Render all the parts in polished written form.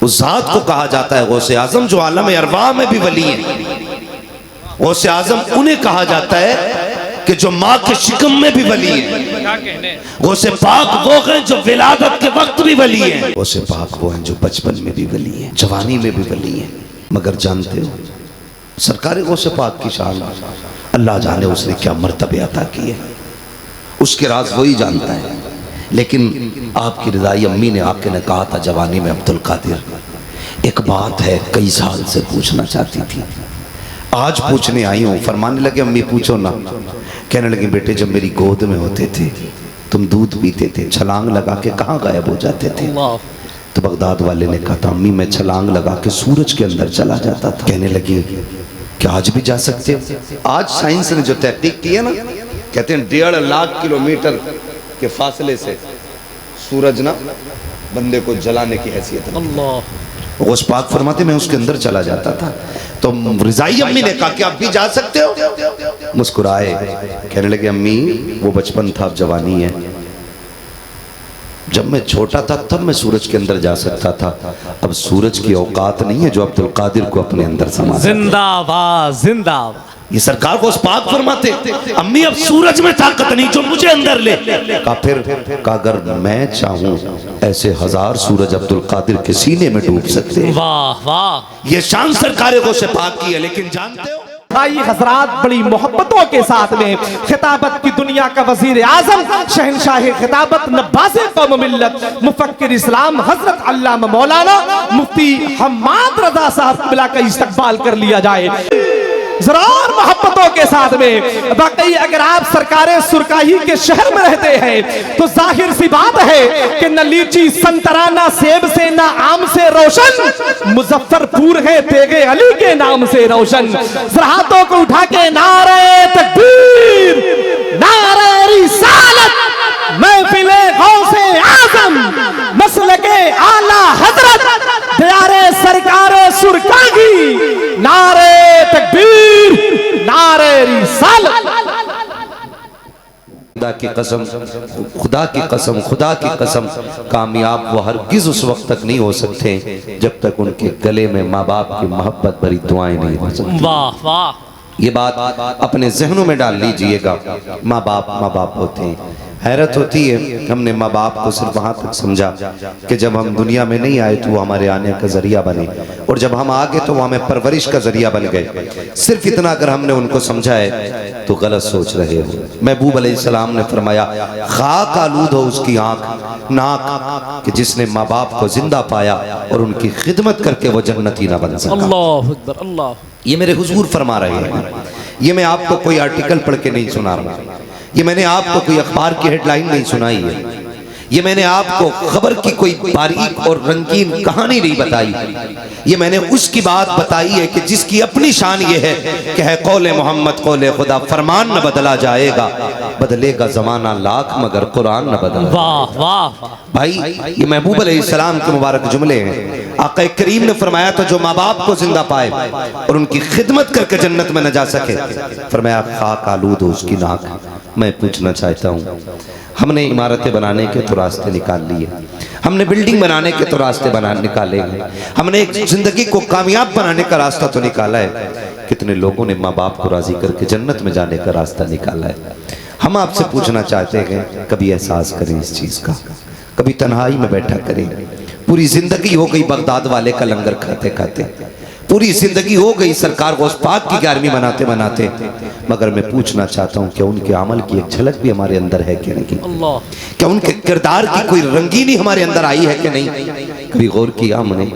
उस जात को कहा जाता है गौसे आजम जो आलम अरवाह में भी वली है। गौसे आजम उन्हें कहा जाता है कि जो माँ के शिकम में भी वली है। गौसे पाक वो हैं जो विलादत के वक्त भी वली है। गौसे पाक वो हैं जो बचपन में भी वली है, जवानी में भी वली है। मगर जानते हो सरकार गौसे पाक की शान अल्लाह जाने उसने क्या मर्तबे अता किए, उसके राज वही जानता है। लेकिन आपकी रज़ाई अम्मी ने आपके ने कहा था जवानी में अब्दुल कादिर एक बात है कई साल से पूछना चाहती थी, आज पूछने आई हूँ। फरमाने लगे अम्मी पूछो ना। कहने लगे बेटे जब मेरी गोद में होते थे तुम दूध पीते थे, छलांग लगा के कहाँ गायब हो जाते थे? तो बगदाद वाले ने कहा था अम्मी मैं छलांग लगा के सूरज के अंदर चला जाता था। कहने लगी क्या आज भी जा सकते हो? आज साइंस ने जो तहकीक की है ना, कहते हैं 1.5 लाख किलोमीटर के फासले से सूरज ना बंदे को जलाने की हैसियत है। उस पाक फरमाते मैं उसके अंदर चला जाता था। तो रिजाई अम्मी ने कहा कि आप भी जा सकते हो? मुस्कुराए, कहने लगे अम्मी वो बचपन था अब जवानी है। जब मैं छोटा था तब मैं सूरज के अंदर जा सकता था, अब सूरज की औकात नहीं है जो अब्दुल कादिर को अपने अंदर समा। जिंदाबाद जिंदाबाद। ये सरकार को उस पाक फरमाते अम्मी अब सूरज में ताकत नहीं जो मुझे अंदर ले। का फिर का अगर मैं चाहूं ऐसे 1000 सूरज अब्दुल कादिर के सीने में डूब सकते हैं। वाह वाह। ये शान सरकार को से पाक की है। लेकिन जानते हो आइए हजरात बड़ी मोहब्बतों के साथ में खिताबत की दुनिया का वजीर आजम शहनशाह खिताबत नब्बासे कौम मिल्लत मुफक्किर इस्लाम हजरत अल्लामा मौलाना मुफ्ती हम्माद रजा साहब बिला का इस्तकबाल कर लिया जाए जरूर मोहब्बतों के साथ में। बाकी अगर आप सरकारें सुरकाही के शहर में रहते हैं तो जाहिर सी बात है कि न लीची संतरा ना सेब से ना आम से रोशन मुजफ्फरपुर है तेगे अली के नाम से रोशन। सरहातों को उठा के नारे तकबीर नारे रिसालत महफिले गौसे आजम मसलके आला हजरत दयारे सरकारे सुरकाही नारे तकबीर नारे रिसालत। खुदा की कसम खुदा की कसम खुदा की कसम कामयाब वो हरगिज उस वक्त तक नहीं हो सकते जब तक उनके गले में माँ बाप की मोहब्बत भरी दुआएं नहीं हो सकती। वाह वाह। ये बात अपने जहनों में डाल लीजिएगा। माँ बाप होते हैं। हैरत होती है हमने माँ बाप को सिर्फ वहाँ तक समझा कि जब हम दुनिया में नहीं आए तो वो हमारे आने का जरिया बने, और जब हम आ गए तो वो हमें परवरिश का जरिया बन गए। सिर्फ इतना अगर हमने उनको समझा है तो गलत सोच रहे हो। महबूब अलैहिस्सलाम ने फरमाया खाक आलूद हो उसकी आंख नाक कि जिसने माँ बाप को जिंदा पाया और उनकी खिदमत करके वो जन्नती ना बन सका। अल्लाह अकबर अल्लाह। ये मेरे हुजूर फरमा रहे हैं। ये मैं आपको कोई आर्टिकल पढ़ के नहीं सुना रहा, ये मैंने आपको कोई अखबार की हेडलाइन नहीं सुनाई है, ये मैंने आपको खबर की कोई बारीक और रंगीन कहानी नहीं बताई। ये मैंने उसकी बात बताई है कि जिसकी अपनी शान ये है कि है कौले मोहम्मद कौले खुदा, फरमान न बदला जाएगा, बदलेगा जमाना लाख मगर कुरान न बदला। वाह वाह भाई ये महबूब अलैहिस्सलाम के मुबारक जुमले हैं। आका करीम ने फरमाया था जो माँ बाप को जिंदा पाए और उनकी खिदमत करके जन्नत में न जा सके, फरमाया खाक आलूद हो उसकी नाक। मैं पूछना चाहता हूँ हमने इमारतें बनाने के तो रास्ते निकाल लिए, हमने बिल्डिंग बनाने के तो रास्ते निकाले, हमने एक जिंदगी को कामयाब बनाने का रास्ता तो निकाला है, कितने लोगों ने माँ बाप को राजी करके जन्नत में जाने का रास्ता निकाला है। हम आपसे पूछना चाहते हैं कभी एहसास करें इस चीज का, कभी तन्हाई में बैठा करें। पूरी जिंदगी हो गई बगदाद वाले का लंगर खाते खाते, पूरी जिंदगी हो गई सरकार गौस पाक की 11वीं मनाते मनाते, मगर मैं पूछना चाहता हूँ क्या उनके अमल की एक झलक भी हमारे अंदर है कि नहीं? क्या उनके किरदार की कोई रंगीनी हमारे अंदर आई है कि नहीं? कभी गौर किया हमने?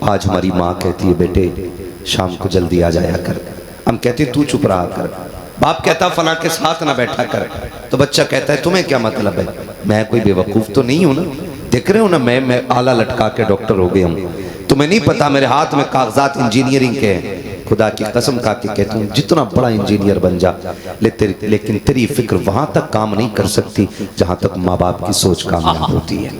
आज हमारी माँ कहती है बेटे शाम को जल्दी आ जाया कर, हम कहते तू चुप रहा कर। बाप कहता फला के साथ ना बैठा कर, तो बच्चा कहता है तुम्हें क्या मतलब है? मैं कोई बेवकूफ तो नहीं हूं ना, देख रहे हो ना मैं आला लटका के डॉक्टर हो गया हूँ, तुम्हें नहीं पता मेरे हाथ में कागजात इंजीनियरिंग के हैं। खुदा की कसम खा के कहता हूँ जितना बड़ा इंजीनियर बन जा लेकिन तेरी फिक्र वहां तक काम नहीं कर सकती जहां तक माँ बाप की सोच कामयाब होती है।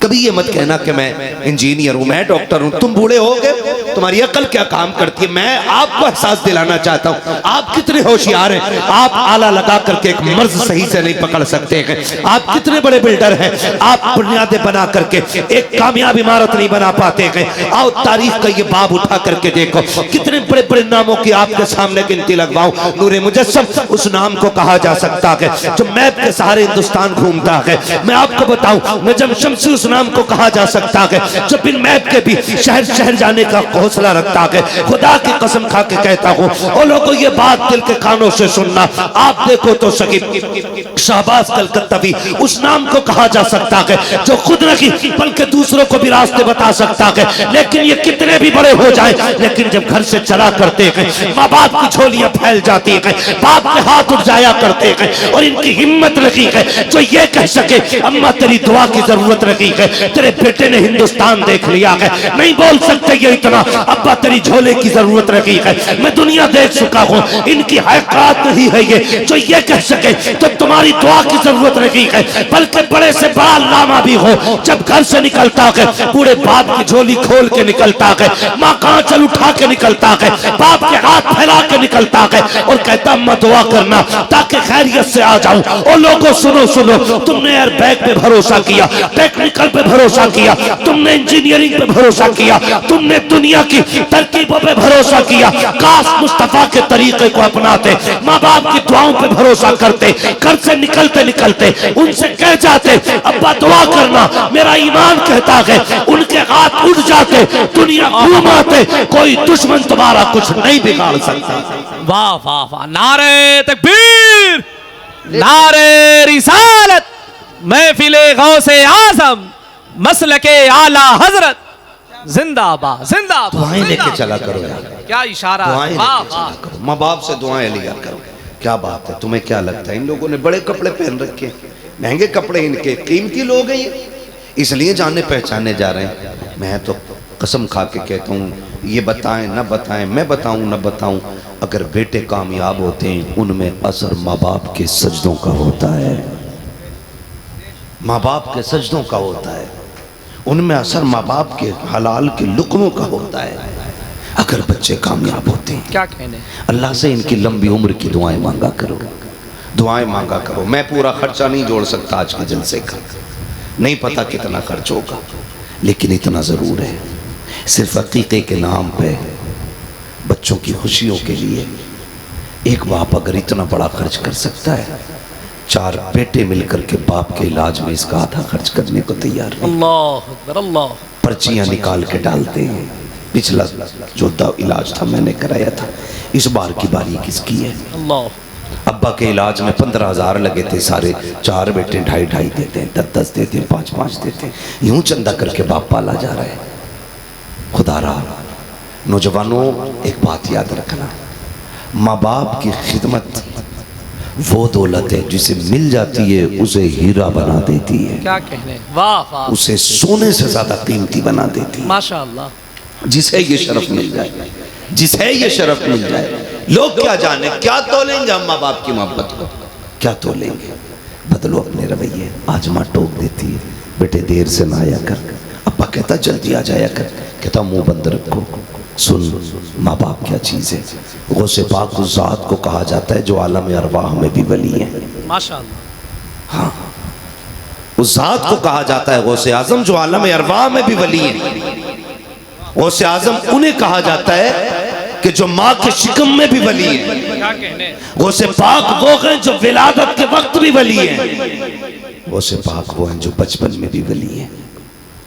कभी ये मत कहना कि मैं इंजीनियर हूं, मैं डॉक्टर हूं। तुम बूढ़े हो गए, तुम्हारी अकल क्या काम करती है? मैं आपको एहसास दिलाना चाहता हूं, आप कितने होशियार हैं। आप आला लगा करके एक मर्ज सही से नहीं पकड़ सकते हैं। आप कितने बड़े बिल्डर हैं, आप बुनियादें बना करके एक कामयाब इमारत नहीं बना पाते हैं। आओ तारीख का ये बाब उठा करके देखो, कितने बड़े बड़े नामों की आपके सामने गिनती लगवाऊं। नूरे मुजस्सम उस नाम को कहा जा सकता है जो मैप के सहारे हिंदुस्तान घूमता है। मैं आपको बताऊं, नजम शम्सी उस नाम को कहा जा सकता है जो बिन मैप के भी शहर शहर जाने का हौसला रखता है। खुदा की कसम खा के कहता हूं, और लोगों ये बात दिल के कानों से सुनना। आप देखो तो शकीब शाहबाज कलकत्तावी उस नाम को कहा जा सकता है जो खुद नहीं बल्कि दूसरों को भी रास्ते बता सकता है। लेकिन ये कितने भी बड़े हो जाए, लेकिन जब घर से चला करते हैं, माँ बाप की झोलियां फैल जाती है, बाप के हाथ उठ जाया करते हैं, और इनकी हिम्मत रखी है जो ये कह सके अम्मा तेरी दुआ की जरूरत रखी है, तेरे बेटे ने हिंदुस्तान देख लिया है, नहीं बोल सकते ये इतना, अब्बा तेरी झोले की जरूरत रखी है, मैं दुनिया देख चुका हूँ। इनकी हकीकत नहीं है ये जो ये कह सके तो तुम्हारी दुआ की जरूरत रखी है, बल्कि बड़े से बड़ा लामा भी हो जब घर से निकलता है पूरे बाप की झोली खोल के निकलता है, माँ कहाँ चल उठा के निकलता है, बाप के हाथ फैला के निकलता है और कहता अम्मा दुआ करना ताकि खैरियत से आ जाऊं। और लोगों सुनो सुनो, तुमने एयर बैग पे भरोसा किया, टेक्निकल पे भरोसा किया, तुमने इंजीनियरिंग पे भरोसा किया, तुमने दुनिया की तरकीबों पे भरोसा किया। काश मुस्तफा के तरीके को अपनाते, माँ बाप की दुआओं पे भरोसा करते, घर से निकलते निकलते उनसे कह जाते अब्बा दुआ करना, मेरा ईमान कहता है, उनके हाथ उठ जाते, दुनिया घूमाते, कोई दुश्मन तुम्हारा कुछ नहीं बिगाड़ सकता। वाह वाह वाह, नारे तकबीर, नारे रिसालत, महफिले गौसे आजम, मसलके आला हजरत, जिंदाबाद जिंदाबाद। दुआएं लेके चला करो यार, क्या इशारा, दुआएं वाह लेके चला वाह। करो, माँ बाप से दुआएं लिया करो। क्या बात है, तुम्हें क्या लगता है इन लोगों ने बड़े कपड़े पहन रखे हैं, महंगे कपड़े, इनके कीमती लोग हैं ये, इसलिए जाने पहचाने जा रहे हैं। मैं तो कसम खा के कहता हूँ, ये बताएं न बताएं, मैं बताऊं न बताऊं, अगर बेटे कामयाब होते हैं उनमें असर माँ बाप के सजदों का होता है, माँ बाप के सजदों का होता है, उनमें असर माँ बाप के हलाल के लुक्मों का होता है। अगर बच्चे कामयाब होते हैं, क्या कहने, अल्लाह से इनकी लंबी उम्र की दुआएं मांगा करो, दुआएं मांगा करो। मैं पूरा खर्चा नहीं जोड़ सकता आज के जलसे का, नहीं पता कितना खर्च होगा, लेकिन इतना ज़रूर है, सिर्फ अकीक़े के नाम पे बच्चों की खुशियों के लिए एक बाप अगर इतना बड़ा खर्च कर सकता है, 4 बेटे मिलकर के बाप के इलाज में इसका आधा खर्च करने को तैयार नहीं। अल्लाह अकबर, अल्लाह। पर्चियाँ निकाल के डालते हैं, पिछला जो इलाज था मैंने कराया था, इस बार की बारी किसकी है? अल्लाह। अब्बा के इलाज में 15,000 लगे थे, सारे 4 बेटे 2.5 देते हैं, 10 देते हैं, 5 देते हैं, यूं चंदा करके बाप पाला जा रहा है। खुदा रहा नौजवानों, एक बात याद रखना, माँ बाप की खिदमत वो दौलत है जिसे मिल जाती है उसे हीरा बना देती है, क्या कहने, वाह वाह, उसे सोने से ज्यादा कीमती बना देती है। माशाअल्लाह। जिसे ये शरफ मिल जाए, जिसे ये शरफ मिल जाए, लोग क्या जाने, क्या तोलेंगे हम माँ बाप की मोहब्बत को, क्या तोलेंगे। बदलो अपने रवैये। आज माँ टोक देती है, बेटे देर से ना आया कर, अब्बा कहता जल्दी आ जाया कर, कहता मुंह बंद रखो। सुन, माँ बाप क्या चीज़ है। गौसे पाक उस ज़ात को कहा जाता है जो आलम अरवाह में भी वली है, माशाअल्लाह। हाँ, उस ज़ात को कहा जाता है गौसे आजम जो आलम अरवाह में भी वली है। गौसे आजम उन्हें कहा जाता है कि जो माँ के शिकम में भी वली है। क्या कहने, गौसे पाक वो हैं जो विलादत के वक्त भी वली है। गौसे पाक वो हैं जो बचपन में भी वली है,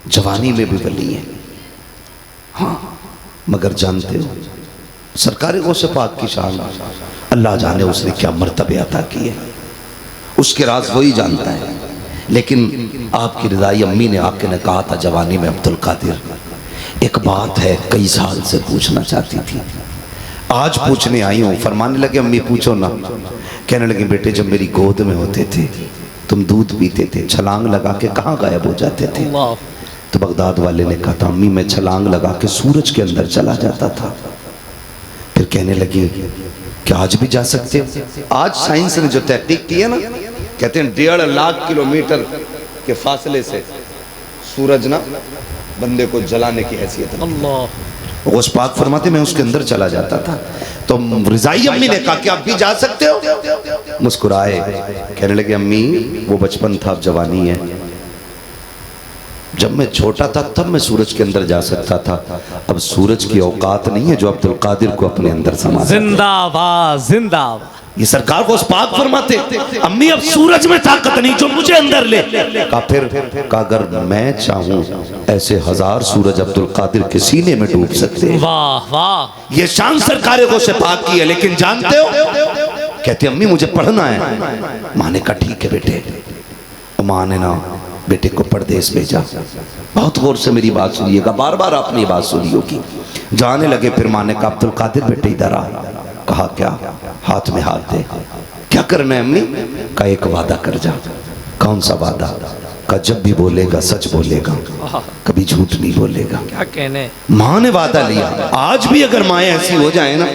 जवानी में भी वली है। हाँ, मगर जानते हो सरकार गौसे पाक की शान, अल्लाह जाने उसने क्या मर्तबे अता किए, उसके राज वही जानता है। लेकिन आपकी रज़ाई अम्मी ने आपके ने कहा था जवानी में अब्दुल कादिर, एक बात है कई साल से पूछना चाहती थी, आज पूछने आई हूँ। फरमाने लगे अम्मी पूछो ना। कहने लगे बेटे जब मेरी गोद में होते थे तुम दूध पीते थे, छलांग लगा के कहाँ गायब हो जाते थे? तो बगदाद वाले ने कहा था अम्मी मैं छलांग लगा के सूरज के अंदर चला जाता था। फिर कहने लगी कि आज भी जा सकते हो? आज साइंस ने जो तहकीक की है ना, कहते हैं 1.5 लाख किलोमीटर के फासले से सूरज ना बंदे को जलाने की हैसियत रखता है। अल्लाह गौस पाक फरमाते मैं उसके अंदर चला जाता था। तो रिजाई अम्मी ने कहा कि आप भी जा सकते हो। मुस्कुराए, कहने लगे अम्मी वो बचपन था, अब जवानी है। जब मैं छोटा था तब मैं सूरज के अंदर जा सकता था, अब सूरज की औकात नहीं है जो अब्दुल कादिर को अपने अंदर समा सके। जिंदाबाद जिंदाबाद। ये सरकार को उस पाक फरमाते अम्मी अब सूरज में ताकत नहीं जो मुझे अंदर ले। कहा फिर कहा अगर मैं चाहूं ऐसे 1000 सूरज अब्दुल कादिर के सीने में डूब सकते हैं। वाह वाह। ये शान सरकार को से पाक की है। लेकिन जानते हो, कहते अम्मी मुझे पढ़ना है। माँ ने कहा ठीक है बेटे। माँ ने ना बेटे को परदेस भेजा। बहुत गौर से मेरी बात सुनिएगा, बार बार आपने बात सुनी होगी। जाने लगे फिर माँ ने कहा अब्दुल कादिर बेटे इधर आ। कहा क्या? हाथ में हाथ दे। क्या करना है अम्मी? का एक वादा कर जा। कौन सा वादा? का जब भी बोलेगा सच बोलेगा, कभी झूठ नहीं बोलेगा। क्या कहने। माँ ने वादा लिया। आज भी अगर माएँ ऐसी हो जाए ना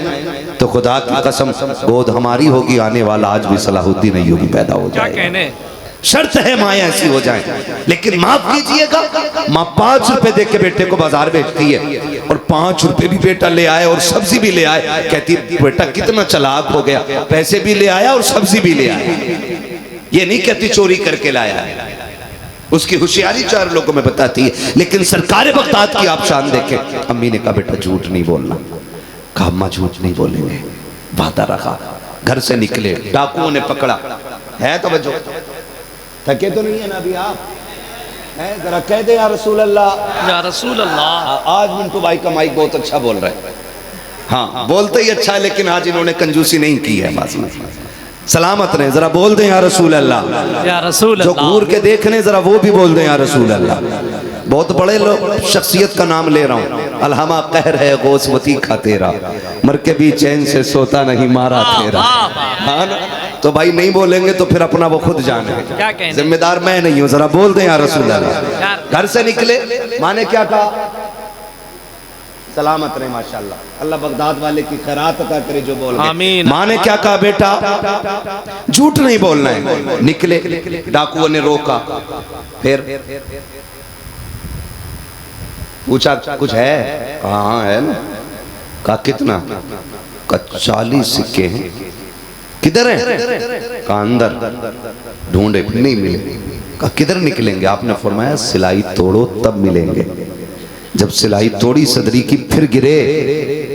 तो खुदा की कसम गोद हमारी होगी, आने वाला आज भी सलाहुद्दीन अय्यूबी पैदा हो क्या जाए। कहने। शर्त है माएँ ऐसी हो जाएं। लेकिन माफ कीजिएगा, माँ 5 रुपए दे के बेटे को बाजार बेचती है और 5 रुपए भी बेटा ले आए और सब्जी भी ले आए। कहती बेटा कितना चालाक हो गया, पैसे भी ले आया और सब्जी भी ले आया। ये नहीं कहती चोरी करके लाया। उसकी होशियारी 4 लोगों में बताती है। लेकिन सरकार बगदाद की आप शान देखें। अम्मी ने कहा बेटा झूठ नहीं बोलना। कहा अम्मा झूठ नहीं बोलेंगे। वादा रखा। घर से निकले, डाकुओं ने पकड़ा। है तो बच्चों थके तो नहीं है ना अभी आप? है जरा कह दे या रसूल अल्लाह। या रसूल अल्लाह। आज मिंटू भाई का माइक बहुत अच्छा बोल रहा है। हाँ बोलते ही अच्छा है, लेकिन आज इन्होंने कंजूसी नहीं की है। बात में सलामत रहे, जरा बोल दें या रसूल अल्लाह। या रसूल जो अल्लाह। घूर के देख रहे जरा वो भी बोल दें या रसूल अल्लाह। बहुत बड़े लोग शख्सियत का नाम ले रहा हूँ। अलहमा कहर है गौसवती का तेरा, मर के भी चैन से सोता नहीं मारा तेरा। हाँ ना? तो भाई नहीं बोलेंगे तो फिर अपना वो खुद जाने। क्या कहने। जिम्मेदार मैं नहीं हूँ, जरा बोल दें या रसूल अल्लाह। घर से निकले, माँ ने क्या कहा? सलामत रहे माशाल्लाह। अल्लाह बगदाद वाले की खैरात अता करे जो बोल रहे। आमीन। माँ ने क्या कहा? बेटा झूठ नहीं बोलना है। निकले, डाकुओं ने रोका। फिर पूछा कुछ है? कहाँ है ना? कहा कितना? का 40 सिक्के हैं। किधर है? कहा अंदर। ढूंढे नहीं मिले। कहा किधर निकलेंगे? आपने फरमाया सिलाई तोड़ो तब मिलेंगे। जब सिलाई तोड़ी सदरी की फिर गिरे।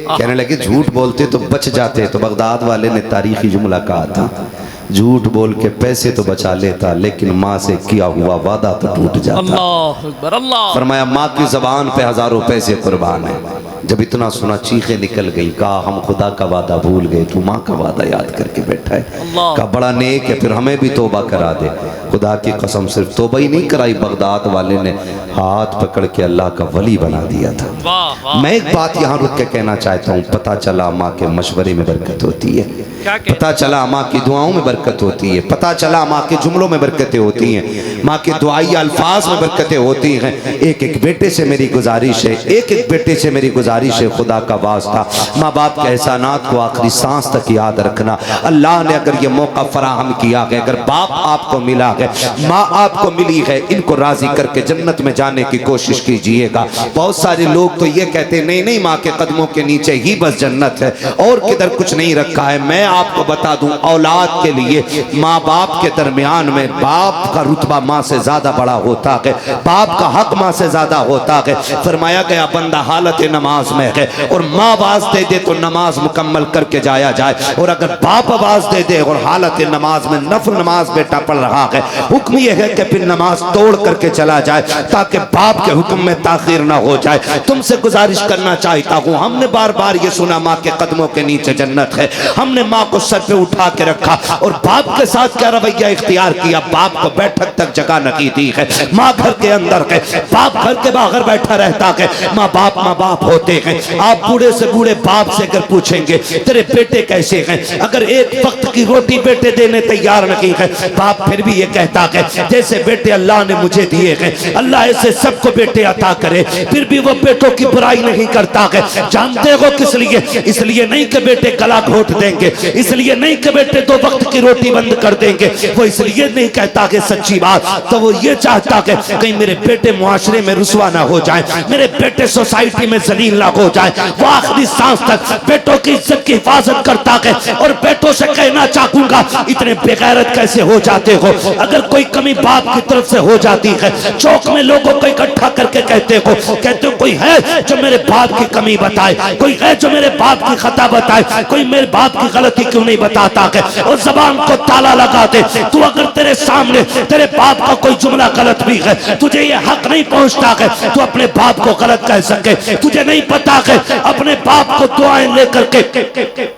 कहने लगे झूठ बोलते तो बच जाते। तो बगदाद वाले ने तारीखी जुमला कहा था, झूठ बोल के पैसे तो बचा लेता लेकिन माँ से किया हुआ वादा तो टूट जाता। अल्लाह अकबर। अल्लाह। फरमाया माँ की जबान पे हजारों पैसे कुर्बान है। जब इतना सुना चीखें निकल गई। कहा हम खुदा का वादा भूल गए, तू माँ का वादा याद करके बैठा है। कहा बड़ा नेक है, फिर हमें भी तोबा करा दे। खुदा की कसम सिर्फ तोबा ही नहीं कराई, बगदाद वाले ने हाथ पकड़ के अल्लाह का वली बना दिया था। वाह वाह। मैं एक बात यहाँ रुक के कहना चाहता हूँ। पता चला माँ के मशवरे में बरकत होती है। क्या कहते। पता चला माँ की दुआओं में बरकत होती है। पता चला माँ के जुमलों में बरकतें होती हैं। माँ के दुआई अल्फाज में बरकतें होती हैं। एक एक बेटे से मेरी गुजारिश है, एक एक बेटे से मेरी गुजारिश है, खुदा का वास्ता माँ बाप के एहसानात को आखिरी सांस तक याद रखना। अल्लाह ने अगर ये मौका फराहम किया है, अगर बाप आपको मिला है, माँ आपको मिली है, इनको राजी करके जन्नत में जाने की कोशिश कीजिएगा। बहुत सारे लोग तो ये कहते नहीं नहीं माँ के कदमों के नीचे ही बस जन्नत है और किधर कुछ नहीं रखा है। मैं आपको बता दूं, औलाद के लिए माँ बाप के दरमियान में बाप का रुतबा माँ से ज्यादा बड़ा होता है, बाप का हक माँ से ज्यादा होता है। फरमाया गया बंदा हालत नमाज में है और माँ आवाज दे दे तो नमाज मुकम्मल करके जाया जाए, और अगर बाप आवाज दे दे और हालत नमाज में नफल नमाज बेटा पढ़ रहा है, हुक्म यह है कि फिर नमाज तोड़ करके चला जाए ताकि बाप के हुक्म में ताखीर ना हो जाए। तुमसे गुजारिश करना चाहता हूँ, हमने बार बार ये सुना माँ के कदमों के नीचे जन्नत है, हमने माँ को सर पे उठा के रखा और बाप के साथ क्या रवैया इख्तियार किया, बाप को बैठक तक जगह नहीं दी है। माँ घर के अंदर है, बाप घर के बाहर बैठा रहता है। माँ बाप होते होते हैं। आप बूढ़े से बूढ़े बाप से अगर पूछेंगे तेरे बेटे कैसे हैं, अगर एक वक्त की रोटी बेटे देने तैयार नहीं है, बाप फिर भी ये कहता है जैसे बेटे अल्लाह ने मुझे दिए हैं, अल्लाह ऐसे सबको बेटे अता करे। फिर भी वो बेटों की बुराई नहीं करता है। जानते हो किस लिए? इसलिए नहीं कि बेटे गला घोट देंगे, इसलिए नहीं कि बेटे 2 वक्त की रोटी बंद कर देंगे, वो इसलिए नहीं कहता कि सच्ची बात, तो वो ये चाहता है कहीं मेरे बेटे मुआशरे में रुसवा ना हो जाए, मेरे बेटे सोसाइटी में जलील ना हो जाए। वो आखिरी सांस तक बेटों की इज्जत की हिफाजत करता है और बेटों से कहना चाहूंगा इतने बेगैरत कैसे हो जाते हो? अगर कोई कमी बाप की तरफ से हो जाती है, चौक में लोगों को इकट्ठा करके कहते हो कोई है जो मेरे बाप की कमी बताए, कोई है जो मेरे बाप की खता बताए, कोई मेरे बाप की गलती क्यों नहीं बताता है? और जबान को ताला लगा दे। तू अगर तेरे सामने तेरे बाप का कोई जुमला गलत भी है, तुझे ये हक नहीं पहुंचता है तू अपने बाप को गलत कह सके। तुझे नहीं पता है अपने बाप को दुआएं लेकर के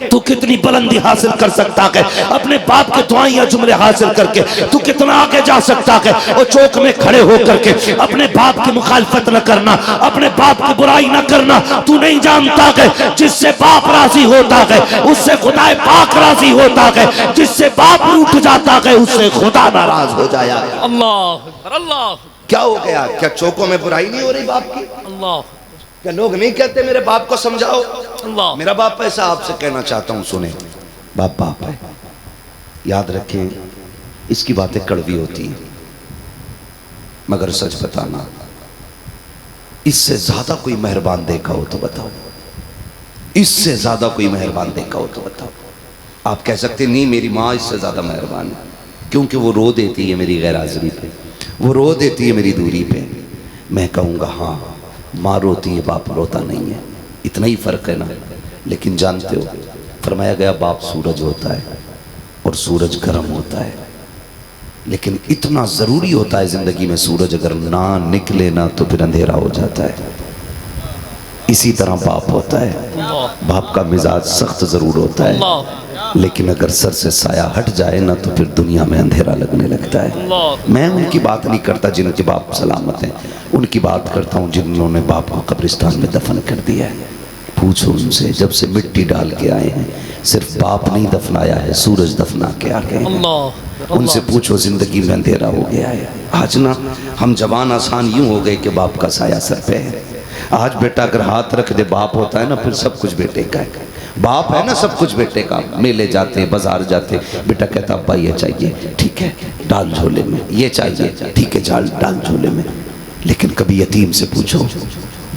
तू कितनी बुलंदी हासिल कर सकता है, अपने बाप के दुआएं या जुमले हासिल करके तू कितना आगे जा सकता है। और चौक में खड़े होकर के अपने बाप की मुखालफत न करना, अपने बाप की बुराई न करना। तू नहीं जानता है जिससे बाप राजी होता है उससे खुदा पाक राजी होता है, जिससे बाप रूठ जाता है उससे खुदा नाराज हो जाया। अल्लाह अल्लाह। क्या हो गया? क्या चौकों में बुराई नहीं हो रही बाप की? अल्लाह। क्या लोग नहीं कहते मेरे बाप को समझाओ? अल्लाह। मेरा बाप ऐसा आपसे कहना चाहता हूं, सुने। बाप बाप है, याद रखें इसकी बातें कड़वी होती हैं, मगर सच बताना इससे ज्यादा कोई मेहरबान देखा हो तो बताओ, इससे ज्यादा कोई मेहरबान देखा हो तो बताओ। आप कह सकते नहीं मेरी माँ इससे ज्यादा मेहरबान है, क्योंकि वो रो देती है मेरी गैर हाजिरी पे, वो रो देती है मेरी दूरी पे। मैं कहूँगा हाँ माँ रोती है बाप रोता नहीं है, इतना ही फर्क है ना। लेकिन जानते हो फरमाया गया बाप सूरज होता है और सूरज गर्म होता है, लेकिन इतना ज़रूरी होता है ज़िंदगी में सूरज अगर ना निकले ना तो फिर अंधेरा हो जाता है। इसी तरह बाप होता है, बाप का मिजाज सख्त ज़रूर होता है, लेकिन अगर सर से साया हट जाए ना तो फिर दुनिया में अंधेरा लगने लगता है। मैं उनकी बात नहीं करता जिनके बाप सलामत हैं, उनकी बात करता हूँ जिन्होंने बाप को कब्रिस्तान में दफन कर दिया है। पूछो उनसे, जब से मिट्टी डाल के आए हैं सिर्फ बाप नहीं दफनाया है, सूरज दफना के आ गए हैं। उनसे पूछो जिंदगी में अंधेरा हो गया है। आज ना हम जवान आसान यूं हो गए कि बाप का साया सर पे है। आज बेटा अगर हाथ रख दे बाप होता है ना, फिर सब कुछ बेटे का है। बाप है ना सब कुछ बेटे का। मेले जाते बाजार जाते बेटा कहता अब्बा ये चाहिए, ठीक है डाल झोले में, ये चाहिए ठीक है डाल झोले में। लेकिन कभी यतीम से पूछो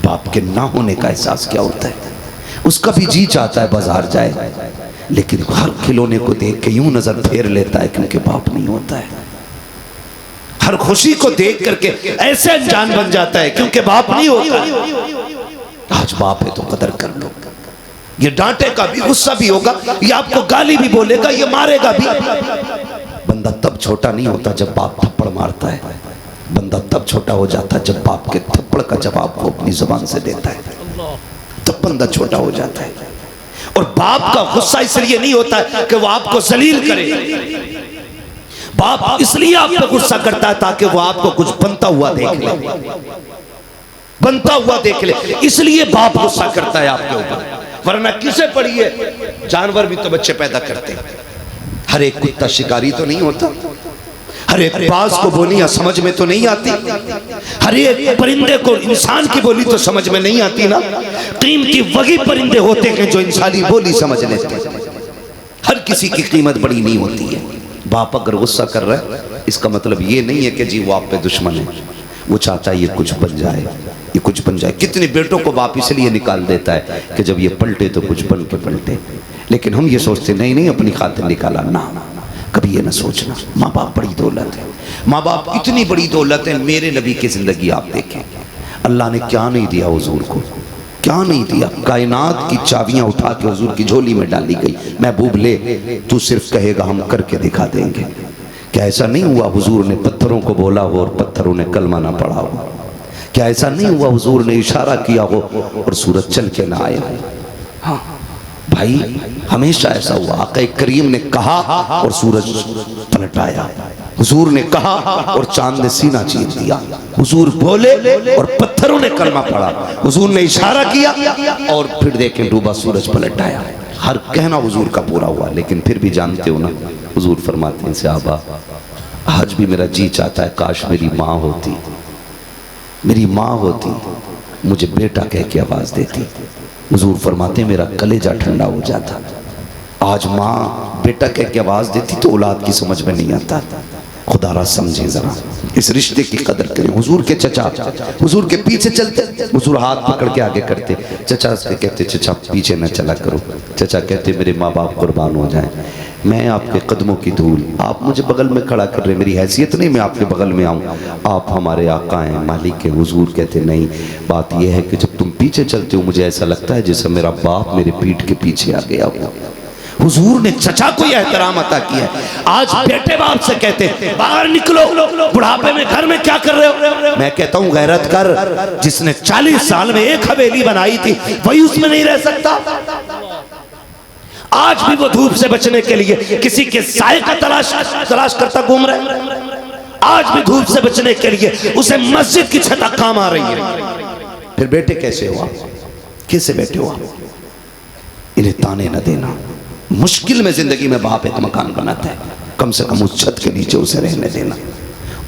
बाप के ना होने का एहसास क्या होता है। उसका भी जी चाहता है बाजार जाए, लेकिन हर खिलौने को देख के यूं नजर फेर लेता है क्योंकि बाप नहीं होता है। हर खुशी को देख करके ऐसे अनजान बन जाता है क्योंकि बाप नहीं होता। आज बाप है तो कदर कर लो। ये डांटेगा भी, गुस्सा भी होगा, ये आपको गाली भी बोलेगा, ये मारेगा भी। बंदा तब छोटा नहीं होता जब बाप थप्पड़ मारता है, बंदा तब छोटा हो जाता है जब बाप के थप्पड़ का जवाब वो अपनी जुबान से देता है, तब बंदा छोटा हो जाता है। और बाप का गुस्सा इसलिए नहीं होता है कि वो आपको जलील करे, बाप इसलिए आप पे गुस्सा करता है ताकि वो आपको कुछ बनता हुआ देख ले, बनता हुआ देख ले, इसलिए बाप गुस्सा करता है आपके ऊपर। वरना किसे पढ़िए, जानवर भी तो बच्चे पैदा करते हैं। हर एक कुत्ता शिकारी तो नहीं होता, हर एक बाज को बोलियां समझ में तो नहीं आती, हर एक परिंदे को इंसान की बोली तो समझ में नहीं आती ना। कीमती वही परिंदे होते हैं जो इंसानी बोली समझ लेते हैं। हर किसी की कीमत बड़ी नहीं होती है। बाप अगर गुस्सा कर रहा है इसका मतलब ये नहीं है कि जी वो आप पे दुश्मन है, वो चाहता है ये कुछ बन जाए, ये कुछ बन जाए। कितने बेटों को बाप इसलिए निकाल देता है कि जब ये पलटे तो कुछ बन के पलटे। लेकिन हम ये सोचते नहीं नहीं अपनी खातिर निकाला ना, कभी ये ना सोचना। माँ बाप बड़ी दौलत है, माँ बाप इतनी बड़ी दौलत है। मेरे नबी की जिंदगी आप देखें, अल्लाह ने क्या नहीं दिया हुजूर को, क्या नहीं दिया। कायनात की चाबियां उठा के हुजूर की झोली में डाली गई, महबूब ले तू सिर्फ कहेगा हम करके दिखा देंगे। क्या ऐसा नहीं हुआ हुजूर ने पत्थरों को बोला हो और पत्थरों ने कलमा ना पढ़ा हो? क्या ऐसा नहीं हुआ हुजूर ने इशारा किया हो और सूरज चल के ना आया? हाँ भाई हमेशा ऐसा हुआ। आका करीम ने कहा और सूरज पलट आया। हुजूर ने कहा और चांद ने सीना चीर दिया। हुजूर बोले और पत्थरों ने कलमा पढ़ा। हुजूर ने इशारा किया और फिर देखें डूबा सूरज पलट आया। हर कहना हुजूर का पूरा हुआ। लेकिन फिर भी जानते हो ना, हुजूर फरमाते हैं सहाबा, आज भी मेरा जी चाहता है काश मेरी माँ होती, मेरी माँ होती, मुझे बेटा कह के आवाज देती। हुजूर फरमाते हैं मेरा कलेजा ठंडा हो जाता। आज माँ बेटा कह के आवाज देती तो औलाद की समझ में नहीं आता। खुदारा समझे जरा, इस रिश्ते की कदर करें। हुजूर के चचा हुजूर के पीछे चलते, हुजूर हाथ पकड़ के आगे करते। चचा से कहते चचा पीछे न चला करो। चचा कहते मेरे माँ बाप कुर्बान हो जाएं, मैं आपके कदमों की धूल, आप मुझे बगल में खड़ा कर रहे, मेरी हैसियत नहीं मैं आपके बगल में आऊँ, आप हमारे आका हैं, मालिक हैं। हुजूर कहते नहीं, बात यह है कि जब तुम पीछे चलते हो मुझे ऐसा लगता है जैसे मेरा बाप मेरे पीठ के पीछे आ गया हो। हुजूर ने चचा को यह एहतराम अता किया है। आज बेटे बाप से कहते बाहर निकलो, बुढ़ापे में घर में क्या कर रहे हो? मैं कहता हूँ गैरत कर। जिसने 40 साल में एक हवेली बनाई थी वही उसमें नहीं रह सकता। आज भी वो धूप से बचने के लिए किसी के साए का तलाश करता घूम रहा है। आज भी धूप से बचने के लिए उसे मस्जिद की छत काम आ रही है। फिर बेटे कैसे हुआ, कैसे बेटे हुआ? इन्हें ताने न देना। मुश्किल में जिंदगी में बाप एक मकान बनाता है, कम से कम उस छत के नीचे उसे रहने देना,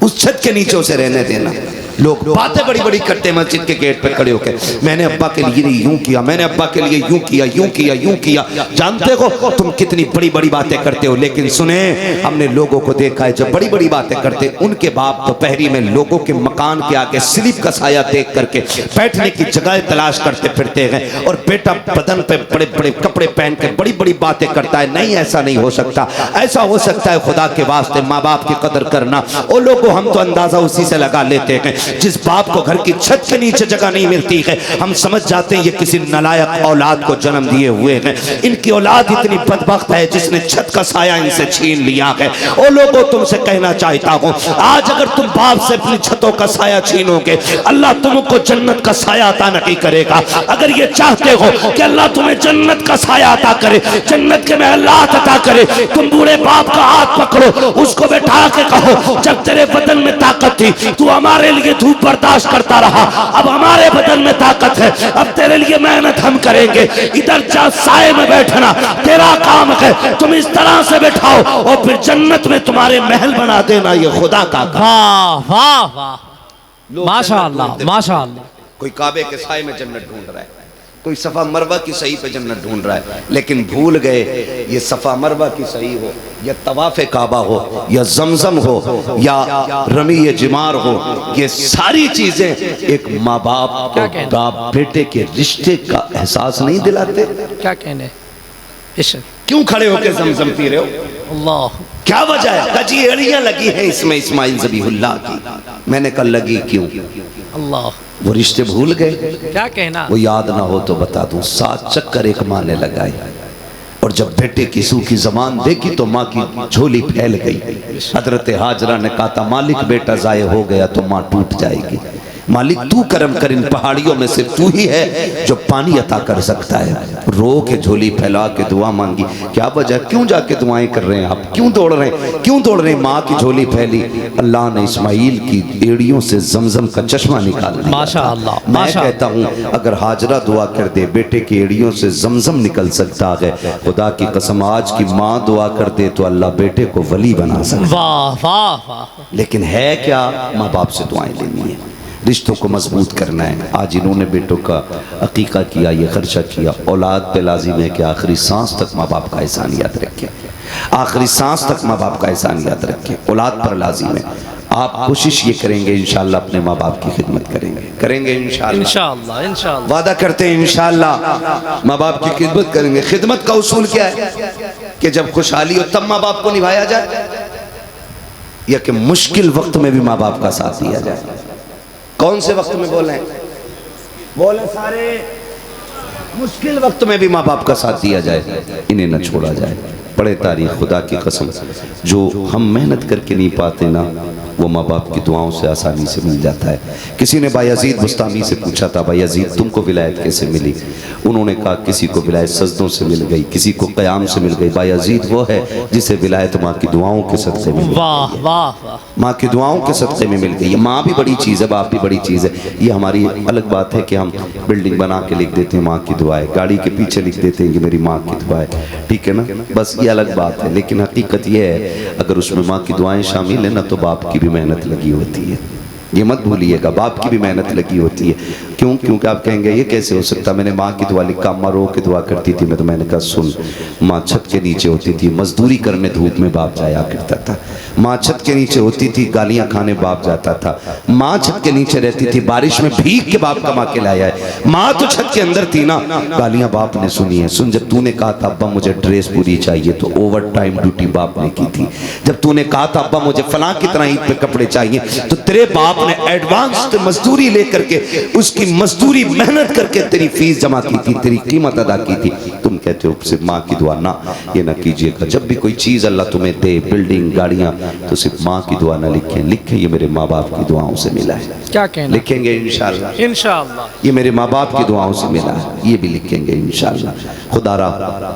उस छत के नीचे उसे रहने देना। लोग बातें बड़ी बड़ी करते हैं मस्जिद के गेट पर खड़े होकर, मैंने अब्बा के लिए यूं किया, मैंने अब्बा के लिए यूं किया, यूं किया, यूं किया। जानते हो तुम कितनी बड़ी बड़ी बातें करते हो, लेकिन सुने हमने लोगों को देखा है जो बड़ी बड़ी बातें करते उनके बाप दोपहरी में लोगों के मकान के आगे स्लिप का साया देख करके बैठने की जगह तलाश करते फिरते हैं, और बेटा बदन पे बड़े बड़े कपड़े पहन के बड़ी बड़ी बातें करता है। नहीं, ऐसा नहीं हो सकता। ऐसा हो सकता है खुदा के वास्ते माँ बाप की कदर करना। और लोगों हम तो अंदाजा उसी से लगा लेते हैं, जिस बाप को घर की छत के नीचे जगह नहीं मिलती है हम समझ जाते हैं ये किसी नालायक औलाद को जन्म दिए हुए हैं। इनकी औलाद इतनी बदबख्त है जिसने छत का साया इनसे छीन लिया है। और लोगों तुमसे कहना चाहता हूँ, आज अगर तुम बाप से अपनी छतों का साया छीनोगे अल्लाह तुमको जन्नत का साया अता नहीं करेगा। अगर ये चाहते हो कि अल्लाह तुम्हें जन्नत का साया अता करे, जन्नत के महलात अता करे, तुम बूढ़े बाप का हाथ पकड़ो, उसको बैठा के कहो जब तेरे बदन में ताकत थी तू हमारे लिए धूप बर्दाश्त करता रहा, अब हमारे बदन में ताकत है, अब तेरे लिए मेहनत हम करेंगे। इधर जा साए में बैठना तेरा काम है, तुम इस तरह से बैठाओ और फिर जन्नत में तुम्हारे महल बना देना। ये खुदा का वाह वाह वाह, माशाअल्लाह माशाअल्लाह। कोई काबे के साए में जन्नत ढूंढ रहा है, कोई सफा मरवा की सही पे जन्नत ढूंढ रहा है, लेकिन भूल गए ये सफा मरवा की सही हो या तवाफ़े काबा हो या जमजम हो या रमी जिमार हो, ये सारी चीजें एक माँ बाप को बाप बेटे के रिश्ते का एहसास नहीं दिलाते। क्या कहने, क्यों खड़े होकर जमजम पी रहे हो? अल्लाह, क्या वजह है? कजी एड़ियां लगी है इसमें इस्माइल ज़बीहुल्लाह की। मैंने कल लगी क्यों? अल्लाह, वो रिश्ते भूल गए। क्या कहना, वो याद ना हो तो बता दूं, 7 चक्कर एक माँ ने लगाए और जब बेटे की सूखी जबान देखी तो माँ की झोली फैल गई। हजरत हाजरा ने कहा था मालिक बेटा जाये हो गया तो माँ टूट जाएगी। मालिक तू करम कर, इन पहाड़ियों में सिर्फ तू ही है जो पानी अता कर सकता है। रो के झोली फैला के दुआ मांगी। क्या वजह, क्यों जाके दुआएं कर रहे हैं आप? क्यों दौड़ रहे हैं, क्यों दौड़ रहे हैं? माँ की झोली फैली, अल्लाह ने इस्माइल की एड़ियों से जमजम का चश्मा निकाल दिया। माशाअल्लाह। मैं कहता हूँ अगर हाजरा दुआ कर दे बेटे की एड़ियों से जमजम निकल सकता है, खुदा की कसम आज की माँ दुआ कर दे तो अल्लाह बेटे को वली बना सकता। वाह वाह वाह। लेकिन है क्या, माँ बाप से दुआएं लेनी है, रिश्तों को मजबूत करना है। आज इन्होंने बेटों का अकीका किया, ये खर्चा किया। औलाद पे लाजिम है कि आखिरी सांस तक माँ बाप का एहसान याद रखें, आखिरी सांस तक माँ बाप का एहसान याद रखें। औलाद पर लाजिम है। आप कोशिश ये करेंगे इंशाअल्लाह अपने माँ बाप की खिदमत करेंगे इंशाअल्लाह इंशाअल्लाह इंशाअल्लाह, वादा करते हैं इंशाअल्लाह माँ बाप की खिदमत करेंगे। खिदमत का उसूल क्या है कि जब खुशहाली हो तब माँ बाप को निभाया जाए, या कि मुश्किल वक्त में भी माँ बाप का साथ दिया जाए। कौन से वक्त में बोले सारे, मुश्किल वक्त में भी माँ बाप का साथ दिया जाए, इन्हें न छोड़ा जाए। बड़े तारीख, खुदा की कसम, जो हम मेहनत करके नहीं पाते ना वो माँ बाप की दुआओं से आसानी से मिल जाता है। किसी ने बायजीद बुस्तामी से पूछा था, बायजीद तुमको विलायत कैसे मिली? उन्होंने कहा किसी को विलायत सजदों से मिल गई, किसी को क़याम से मिल गई। बायजीद वो है जिसे विलायत माँ की दुआओं के सदक़े में, वाह वाह वाह, माँ की दुआओं के सदक़े में मिल गई। माँ भी बड़ी चीज़ है, बाप भी बड़ी चीज़ है। ये हमारी अलग बात है कि हम बिल्डिंग बना के लिख देते हैं माँ की दुआ है, गाड़ी के पीछे लिख देते हैं कि मेरी माँ की दुआ है, ठीक है ना, बस ये अलग बात है। लेकिन हकीकत ये है अगर उसमें माँ की दुआएं शामिल है ना तो बाप की भी मेहनत लगी होती है। ये मत भूलिएगा, बाप की भी मेहनत लगी होती है। क्यों? क्योंकि आप कहेंगे ये कैसे हो सकता, मैंने माँ की दुआ लिखा, अम्मा रो के दुआ करती थी। मैं तो मैंने कहा सुन, माँ छत के नीचे होती थी, मजदूरी करने धूप में बाप जाया करता था। माँ छत के नीचे होती थी, गालियाँ खाने बाप जाता था। माँ छत के नीचे रहती थी, बारिश में भीग के बाप कमा के लाया है। माँ तो छत के अंदर थी ना, गालियाँ बाप ने सुनी है। सुन, जब तूने कहा था अब्बा मुझे ड्रेस पूरी चाहिए तो ओवर टाइम ड्यूटी बाप ने की थी। जब तूने कहा था अब्बा मुझे फलां की तरह ईद पे कपड़े चाहिए तो तेरे बाप ने एडवांस मजदूरी लेकर के, उसकी मजदूरी मेहनत करके तेरी फीस जमा की थी, तेरी कीमत अदा की थी। तुम कहते हो सिर्फ माँ की दुआ, ना, ये ना कीजिएगा। जब भी कोई चीज़ अल्लाह तुम्हें दे, बिल्डिंग, गाड़ियाँ, तो सिर्फ माँ की दुआ ना लिखें, लिखें ये मेरे माँ बाप की दुआओं से मिला है। क्या कहना, लिखेंगे इंशाअल्लाह, इंशाअल्लाह। ये मेरे माँ बाप की दुआओं से मिला है, ये भी लिखेंगे इंशाअल्लाह। खुदारा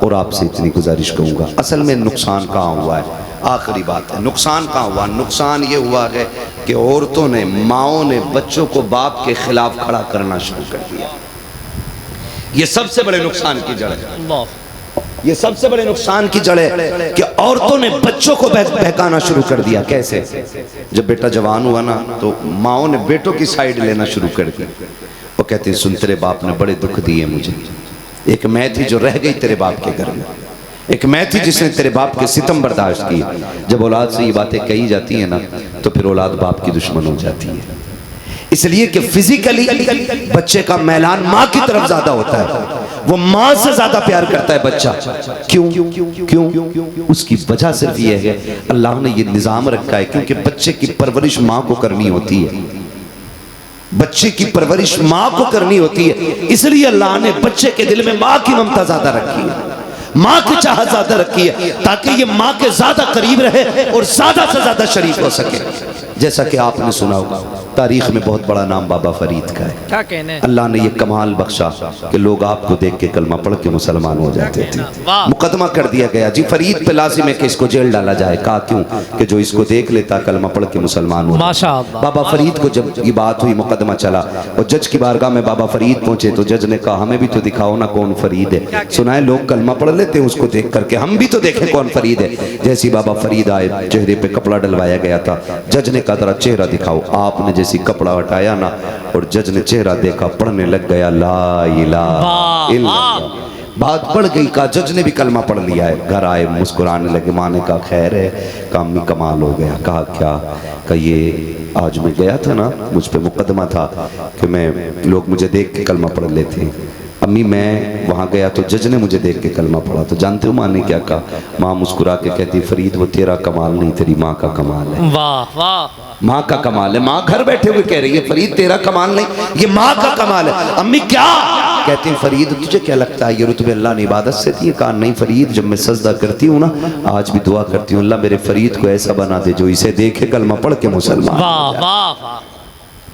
और आपसे इतनी गुजारिश करूँगा, असल में नुकसान कहाँ हुआ है? आखिरी बात है, नुकसान कहाँ हुआ? नुकसान ये हुआ है कि औरतों ने, माओं ने बच्चों को बाप के खिलाफ खड़ा करना शुरू कर दिया। ये सबसे बड़े नुकसान की जड़ है, ये सबसे बड़े नुकसान की जड़ है कि औरतों ने बच्चों को बहकाना शुरू कर दिया। कैसे? जब बेटा जवान हुआ ना तो माओं ने बेटों की साइड लेना शुरू कर दी। वो कहते हैं सुन, तेरे बाप ने बड़े दुख दिए मुझे। एक मैं थी जो रह गई तेरे बाप के घर में, एक मैं थी जिसने तेरे बाप के सितम बर्दाश्त किए। जब औलाद से ये बातें कही जाती है ना तो फिर औलाद बाप की दुश्मन हो जाती है। इसलिए कि फिजिकली बच्चे का मैलान माँ की तरफ ज्यादा होता है, वो माँ से ज्यादा प्यार करता है बच्चा। क्यों? क्यों? उसकी वजह सिर्फ ये है, अल्लाह ने ये निजाम रखा है क्योंकि बच्चे की परवरिश माँ को करनी होती है, बच्चे की परवरिश माँ को करनी होती है। इसलिए अल्लाह ने बच्चे के दिल में माँ की ममता ज्यादा रखी है, माँ की चाहत ज्यादा रखी है, ताकि ये माँ के ज्यादा करीब रहे और ज्यादा से ज्यादा शरीफ हो सके। जैसा कि आपने सुना होगा, तारीख में बहुत बड़ा नाम बाबा फरीद का है। क्या कहने, अल्लाह ने ये कमाल बख्शा कि लोग आपको देख के कलमा पढ़ के मुसलमान हो जाते थे। मुकदमा कर दिया गया जी फरीद पे लाजिम है कि इसको जेल डाला जाए। कहा क्यों? कि जो इसको देख लेता कलमा पढ़ के मुसलमान हो। माशाअल्लाह। बाबा फरीद को जब ये बात हुई, मुकदमा चला और जज की बारगाह में बाबा फरीद पहुंचे तो जज ने कहा हमें भी तो दिखाओ ना कौन फरीद है। सुना है लोग कलमा पढ़ लेते हैं उसको देख करके, हम भी तो देखें कौन फरीद है। जैसी बाबा फरीद आए, चेहरे पे कपड़ा डलवाया गया था। जज ने कहा जरा चेहरा दिखाओ। आपने जैसी कपड़ा हटाया ना और जज ने चेहरा देखा, पढ़ने लग गया ला इलाहा इल्लल्लाह। बात बढ़ गई, कहा जज ने भी कलमा पढ़ लिया है। घर आए, मुस्कुराने लगे। माँ ने कहा खैर है? काम में कमाल हो गया। कहा क्या? कहा ये आज मैं गया था ना, मुझ पे मुकदमा था कि मैं, लोग मुझे देख के कलमा पढ़ लेते हैं। अम्मी मैं वहाँ गया तो जज ने मुझे देख के कलमा पढ़ा। तो जानते हो माँ ने क्या कहा? माँ मुस्कुरा के कहती फरीद वो तेरा कमाल नहीं, तेरी माँ का कमाल है। वाह वाह, माँ का कमाल है। माँ घर बैठे हुए कह रही है फरीद तेरा कमाल नहीं, ये माँ का कमाल है। अम्मी क्या? कहती हैं फरीद तुझे क्या लगता है ये रुतबे अल्लाह ने इबादत से दिए? कहा नहीं फरीद, जब मैं सजदा करती हूँ ना, आज भी दुआ करती हूँ अल्लाह मेरे फरीद को ऐसा बना दे जो इसे देखे कलमा पढ़ के मुसलमान। वाह वाह वाह।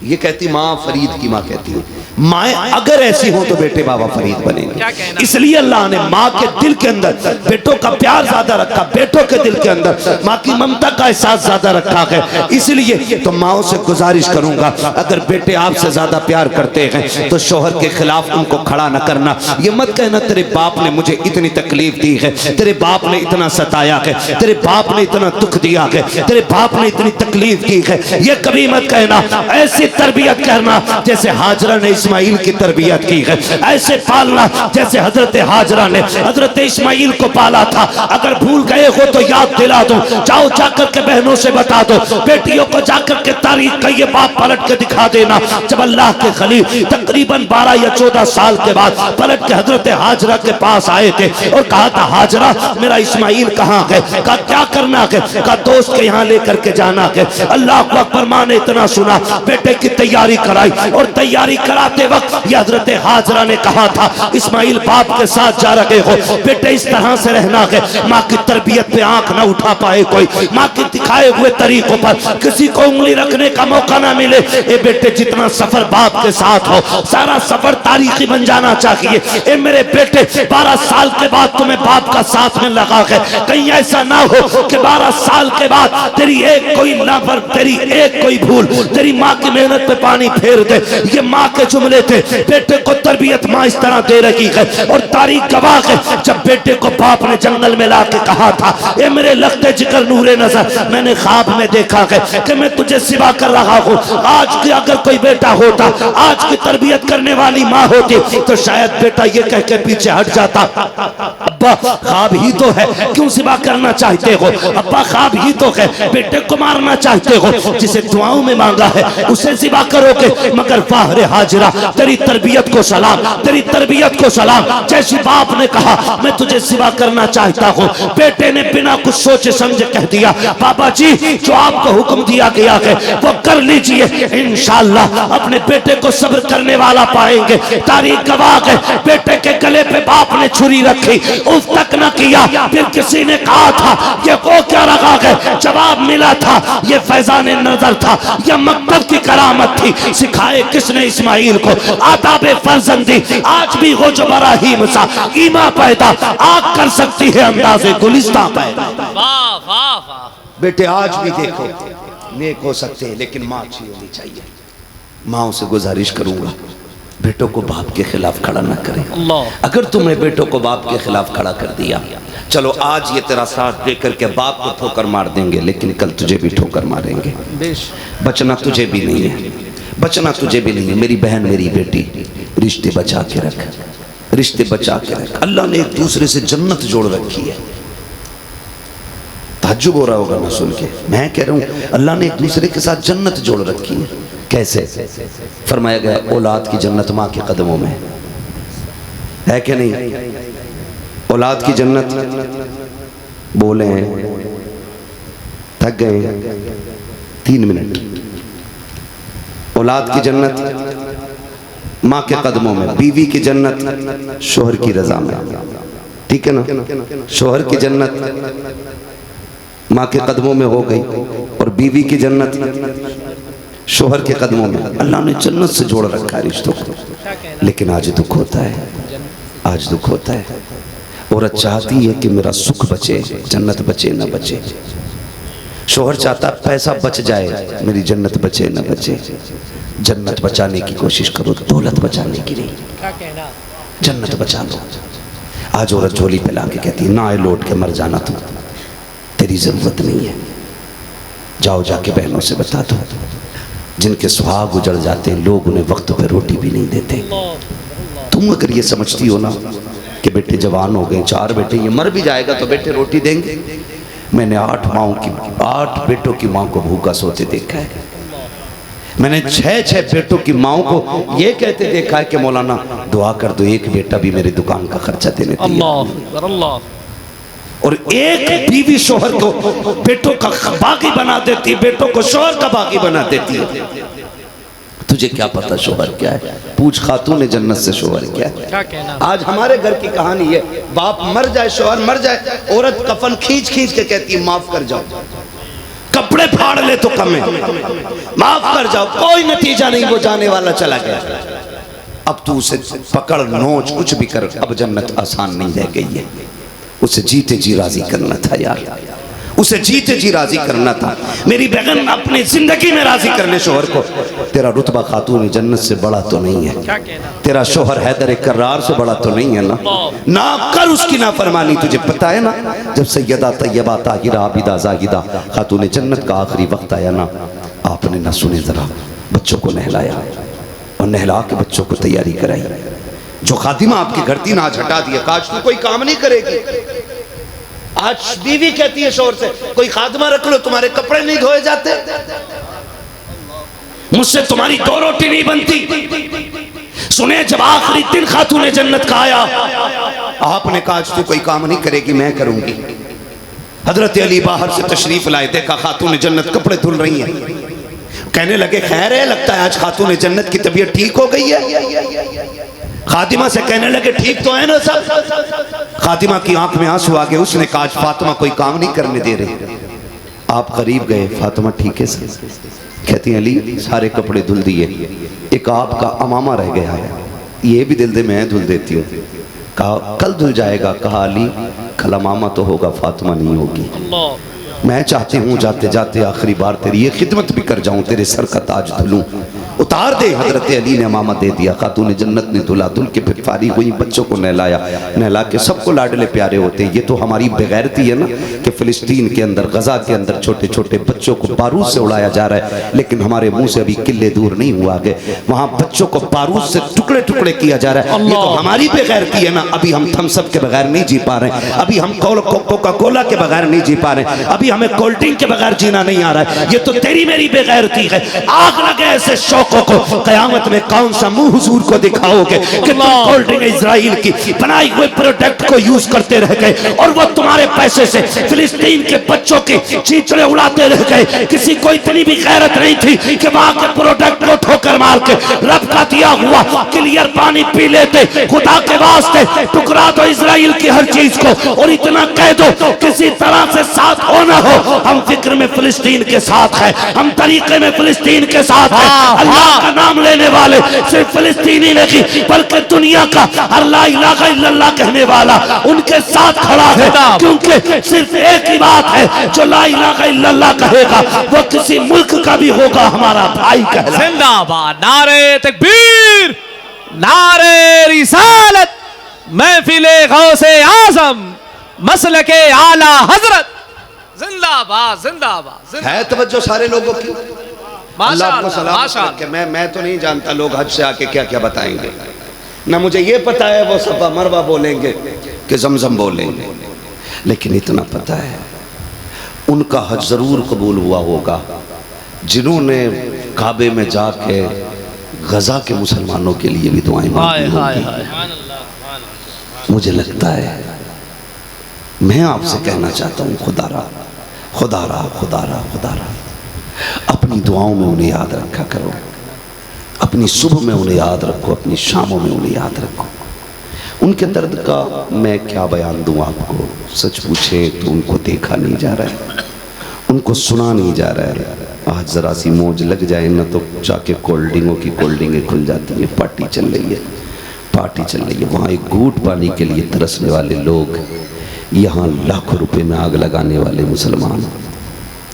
ये कहती माँ फरीद की माँ कहती है माँ अगर ऐसी हो तो बेटे बाबा फरीद बनेंगे। इसलिए अल्लाह ने माँ के दिल के अंदर बेटों का प्यार ज्यादा रखा, बेटों के दिल के अंदर माँ की ममता का एहसास ज्यादा रखा है। इसलिए तो माओ से गुजारिश करूंगा, अगर बेटे आपसे ज्यादा प्यार करते हैं तो शोहर के खिलाफ उनको खड़ा न करना। ये मत कहना तेरे बाप ने मुझे इतनी तकलीफ दी है, तेरे बाप ने इतना सताया है, तेरे बाप ने इतना दुख दिया है, तेरे बाप ने इतनी तकलीफ की है। ये कभी मत कहना। ऐसी तरबियत करना जैसे हाजरा ने इस्माइल की तरबियत की है, ऐसे पालना जैसे हजरत हाजरा ने हजरत इस्माइल को पाला था। अगर भूल गए हो तो याद दिला दो, जाओ जाकर के बहनों से बता दो, बेटियों को जाकर के तारीख का ये बाप पलट के दिखा देना। जब अल्लाह के खलील तकरीबन 12 या 14 साल के बाद पलट के हजरत हाजरा के पास आए थे और कहा था हाजरा मेरा इस्माइल कहाँ है? कहा क्या करना है? कहा दोस्त के यहाँ लेकर के जाना है। अल्लाह अकबर, माँ ने इतना सुना, बेटे की तैयारी कराई और तैयारी कराते वक्त हजरत हाजरा ने कहा था, इस्माइल बाप के साथ जा रहे हो बेटे, इस तरह से रहना है, माँ की तरबियत पे आंख ना उठा पाए कोई, माँ के दिखाए हुए तरीकों पर किसी को उंगली रखने का मौका ना मिले। ए बेटे, जितना सफर बाप के साथ हो सारा सफर तारीखी बन जाना चाहिए। ए मेरे बेटे, 12 साल के बाद तुम्हें बाप का साथ में लगा है, कहीं ऐसा ना हो कि 12 साल के बाद तेरी एक कोई नाफर, तेरी एक कोई भूल तेरी माँ की मेहनत पे पानी फेर दे। ये माँ के जुमले थे, बेटे को तरबियत माँ इस तरह दे रही है और तारीख गवाह है। जब बेटे को बाप ने जंगल में ला के कहा था, ए मेरे लगते जिक्र नूरे नजर, मैंने ख्वाब में देखा है कि मैं तुझे सिवा कर रहा हूँ। आज की अगर कोई बेटा होता, आज की तरबियत करने वाली माँ होती, तो शायद बेटा ये कह के पीछे हट जाता, अब्बा ख्वाब ही तो है, क्यों सिवा करना चाहते हो? अब्बा ख्वाब ही तो है, बेटे को मारना चाहते हो, जिसे दुआओं में मांगा है उसे सिवा करोगे। मगर वाह रे हाजिरा, तेरी तरबियत को सलाम, तेरी तरबियत को सलाम। जैसे बाप ने कहा मैं तुझे सिवा करना चाहता हूँ, बेटे ने बिना कुछ सोचे समझे कह दिया, बाबा जी जो आपको हुक्म दिया गया है वो कर लीजिए, इंशाअल्लाह अपने बेटे को सब्र करने वाला पाएंगे। तारीख गवाह है, बेटे के गले पे बाप ने छुरी रखी, उफ तक न किया। फिर किसी ने कहा था ये वो क्या रखा है, जवाब मिला था ये फैजान नजर था, यह मकतब की करामत थी। सिखाए किसने इस्माइल को आदाबे फर्जंदी। आज भी हो जो बराहीम सा ईमा पैदा, आग कर सकती है अंदाज़े गुलिस्तां पैदा। वाह वाह वाह। बेटे आज भी देखो नेक हो सकते हैं, लेकिन माँ अच्छी होनी चाहिए। माँ से गुजारिश करूंगा बेटों को बाप के खिलाफ खड़ा ना करें। अगर तुमने बेटों को बाप के खिलाफ खड़ा कर दिया, चलो आज ये तेरा साथ देकर के बाप को ठोकर मार देंगे, लेकिन कल तुझे भी ठोकर मारेंगे। बचना तुझे भी नहीं है, बचना तुझे भी नहीं है। मेरी बहन, मेरी बेटी, रिश्ते बचा के रख, रिश्ते बचा के रख। अल्लाह ने एक दूसरे से जन्नत जोड़ रखी है। ताज्जुब हो रहा होगा ना सुन के, मैं कह रहा हूँ अल्लाह ने एक दूसरे के साथ जन्नत जोड़ रखी है। कैसे? फरमाया गया औलाद की जन्नत माँ के कदमों में है कि नहीं? औलाद की जन्नत, बोले हैं थक गए 3 मिनट। औलाद की जन्नत माँ के कदमों में, बीवी की जन्नत शोहर की रजा में, ठीक है ना? शोहर की जन्नत माँ के कदमों में हो गई और बीवी की जन्नत शोहर के कदमों में। अल्लाह ने जन्नत से जोड़ रखा है रिश्तों को, लेकिन आज दुख होता है, आज दुख होता है। औरत चाहती है कि मेरा सुख बचे, जन्नत बचे न बचे। शोहर चाहता पैसा बच जाए, मेरी जन्नत बचे न बचे। जन्नत बचाने की कोशिश करो, दौलत बचाने की नहीं, जन्नत बचा लो। आज औरत झोली पे लाके कहती है ना आए लौट के मर जाना, तुम तेरी जरूरत नहीं है। जाओ जाके बहनों से बता दो, जिनके सुहाग उजड़ जाते हैं लोग उन्हें वक्त पे रोटी भी नहीं देते। तुम अगर ये समझती हो ना कि बेटे जवान हो गए, 4 बेटे, ये मर भी जाएगा तो बेटे रोटी देंगे। मैंने 8 बेटों की माँ को भूखा सोते देखा है। मैंने 6 बेटों की माओ को ये कहते देखा है कि मौलाना दुआ कर दो, एक बेटा भी मेरी दुकान का खर्चा देने अल्लाह। और एक बीवी शोहर को बेटों का बागी बना देती है, बेटों को शोहर का बागी बना देती है। तुझे क्या पता शोहर क्या है? पूछ खातून जन्नत से शोहर क्या है। आज हमारे घर की कहानी है, बाप मर जाए, शोहर मर जाए, औरत कफन खींच खींच के कहती है माफ कर जाओ, कपड़े फाड़ ले तो कम है, माफ कर जाओ, कोई नतीजा नहीं, वो जाने वाला चला गया। अब तू उसे पकड़ नोच कुछ भी कर, अब जन्नत आसान नहीं रह गई है। उसे जीते जी राजी करना था यार, उसे जीते जी राजी करना था। मेरी बहन अपनी जिंदगी में राजी करने शोहर को। तेरा रुतबा खातून जन्नत से बड़ा तो नहीं है, तेरा शोहर हैदर कर्रार से बड़ा तो नहीं है ना। ना कर उसकी नाफरमानी। तुझे पता है ना जब सैयदा तैयबा ताहिरा आबिदा जाहिदा खातून जन्नत का आखिरी वक्त आया ना, आपने ना सुने जरा बच्चों को नहलाया और नहला के बच्चों को तैयारी कराई। जो खातिमा आपकी घर थी ना आज हटा दिया, काश तू कोई काम नहीं करेगी। आज बीवी कहती है शोहर से कोई खातिमा रख लो, तुम्हारे कपड़े नहीं धोए जाते, मुझसे तुम्हारी 2 रोटी नहीं बनती। सुने जब आखिरी दिन खातून जन्नत का आया, आपने कहा आज तू कोई काम नहीं करेगी, मैं करूंगी। हजरत अली बाहर से तशरीफ लाए, देखा खातून जन्नत कपड़े धुल रही हैं। कहने लगे खैर है, लगता है आज खातून जन्नत की तबीयत ठीक हो गई है। खातिमा से कहने लगे ठीक तो है ना सब। खातिमा की आंख में आंसू आ गए। उसने कहा आज फातिमा कोई काम नहीं करने दे रही। आप करीब गए, फातिमा ठीक है सर? कहती अली सारे कपड़े धुल दिए, एक आपका अमामा रह गया है, ये भी दिल दे मैं धुल देती हूँ। कहा कल धुल जाएगा। कहा अली कल अमामा तो होगा, फातिमा नहीं होगी। मैं चाहती हूँ जाते जाते आखिरी बार तेरी ये खिदमत भी कर जाऊं, तेरे सर का ताज धुलूं, उतार दे। हजरत अली ने अमामा दे दिया। खातून जन्नत ने धुला, धुल के फिर फारिग हुई, बच्चों को नहलाया, नहला के सबको लाडले प्यारे होते हैं। ये तो हमारी बेगैरती है ना कि फिलिस्तीन के अंदर, गजा के अंदर छोटे छोटे बच्चों को बारूद से उड़ाया जा रहा है, लेकिन हमारे मुंह से अभी किले दूर नहीं हुआ गए, वहां बच्चों को बारूद से टुकड़े टुकड़े किया जा रहा है। ये तो हमारी बेगैरती है ना। अभी हम थम्स अप के बगैर नहीं जी पा रहे, अभी हम कोका कोला के बगैर नहीं जी पा रहे, अभी हमें कोल्ड ड्रिंक के बगैर जीना नहीं आ रहा है। ये तो तेरी मेरी बेगैरती है। आग लगे ऐसे शौकों को, कयामत में कौन सा मुंह हुजूर को दिखाओगे कि तुम कोल्ड ड्रिंक इजराइल की बनाई हुए प्रोडक्ट को यूज करते रह गए और वो तुम्हारे पैसे से फिलिस्तीन के बच्चों की चीचड़े उड़ाते रह गए। किसी को इतनी भी गैरत नहीं थी कि वहां के प्रोडक्ट को ठोकर मार के रब का दिया हुआ क्लियर पानी पी लेते। खुदा के वास्ते टुकरा दो इजराइल की हर चीज को और इतना कह दो किसी तरह से साथ हो ना हो, हम फिक्र में फिलिस्तीन के साथ है, हम तरीके में फिलिस्तीन के साथ है। अल्लाह का नाम लेने वाले सिर्फ फिलिस्तीनी नहीं बल्कि दुनिया का हर ला इलाहा इल्लल्लाह कहने वाला उनके साथ खड़ा है, क्योंकि सिर्फ एक ही बात है, जो ला इलाहा इल्लल्लाह कहेगा वो किसी मुल्क का भी होगा हमारा भाई कहलाएगा। जिंदाबाद, नारे तकबीर, नारे रिसालत, महफिले गौसे आजम, मसलके आला हजरत, जिंदाबाद जिंदाबाद। है तवज्जो सारे लोगों की? अल्लाह को सलाम माशाअल्लाह। कि मैं तो नहीं जानता लोग हज से आके क्या क्या बताएंगे, ना मुझे ये पता है वो सफा मरवा बोलेंगे कि जमजम बोलेंगे, लेकिन इतना पता है उनका हज जरूर कबूल हुआ होगा जिन्होंने काबे में जाके गजा के मुसलमानों के लिए भी दुआएं मांगी होंगी। मुझे लगता है, मैं आपसे कहना चाहता हूँ खुदारा खुदारा खुदारा खुदारा अपनी दुआओं में उन्हें याद रखा करो, अपनी सुबह में उन्हें याद रखो, अपनी शामों में उन्हें याद रखो। उनके दर्द का मैं क्या बयान दूं आपको, सच पूछे तो उनको देखा नहीं जा रहा है, उनको सुना नहीं जा रहा है। आज ज़रा सी मौज लग जाए ना तो जाके कोल्ड ड्रिंकें खुल जाती हैं, पार्टी चल रही है, पार्टी चल रही है। वहाँ एक घूंट पानी के लिए तरसने वाले लोग, यहाँ लाखों रुपए में आग लगाने वाले मुसलमान।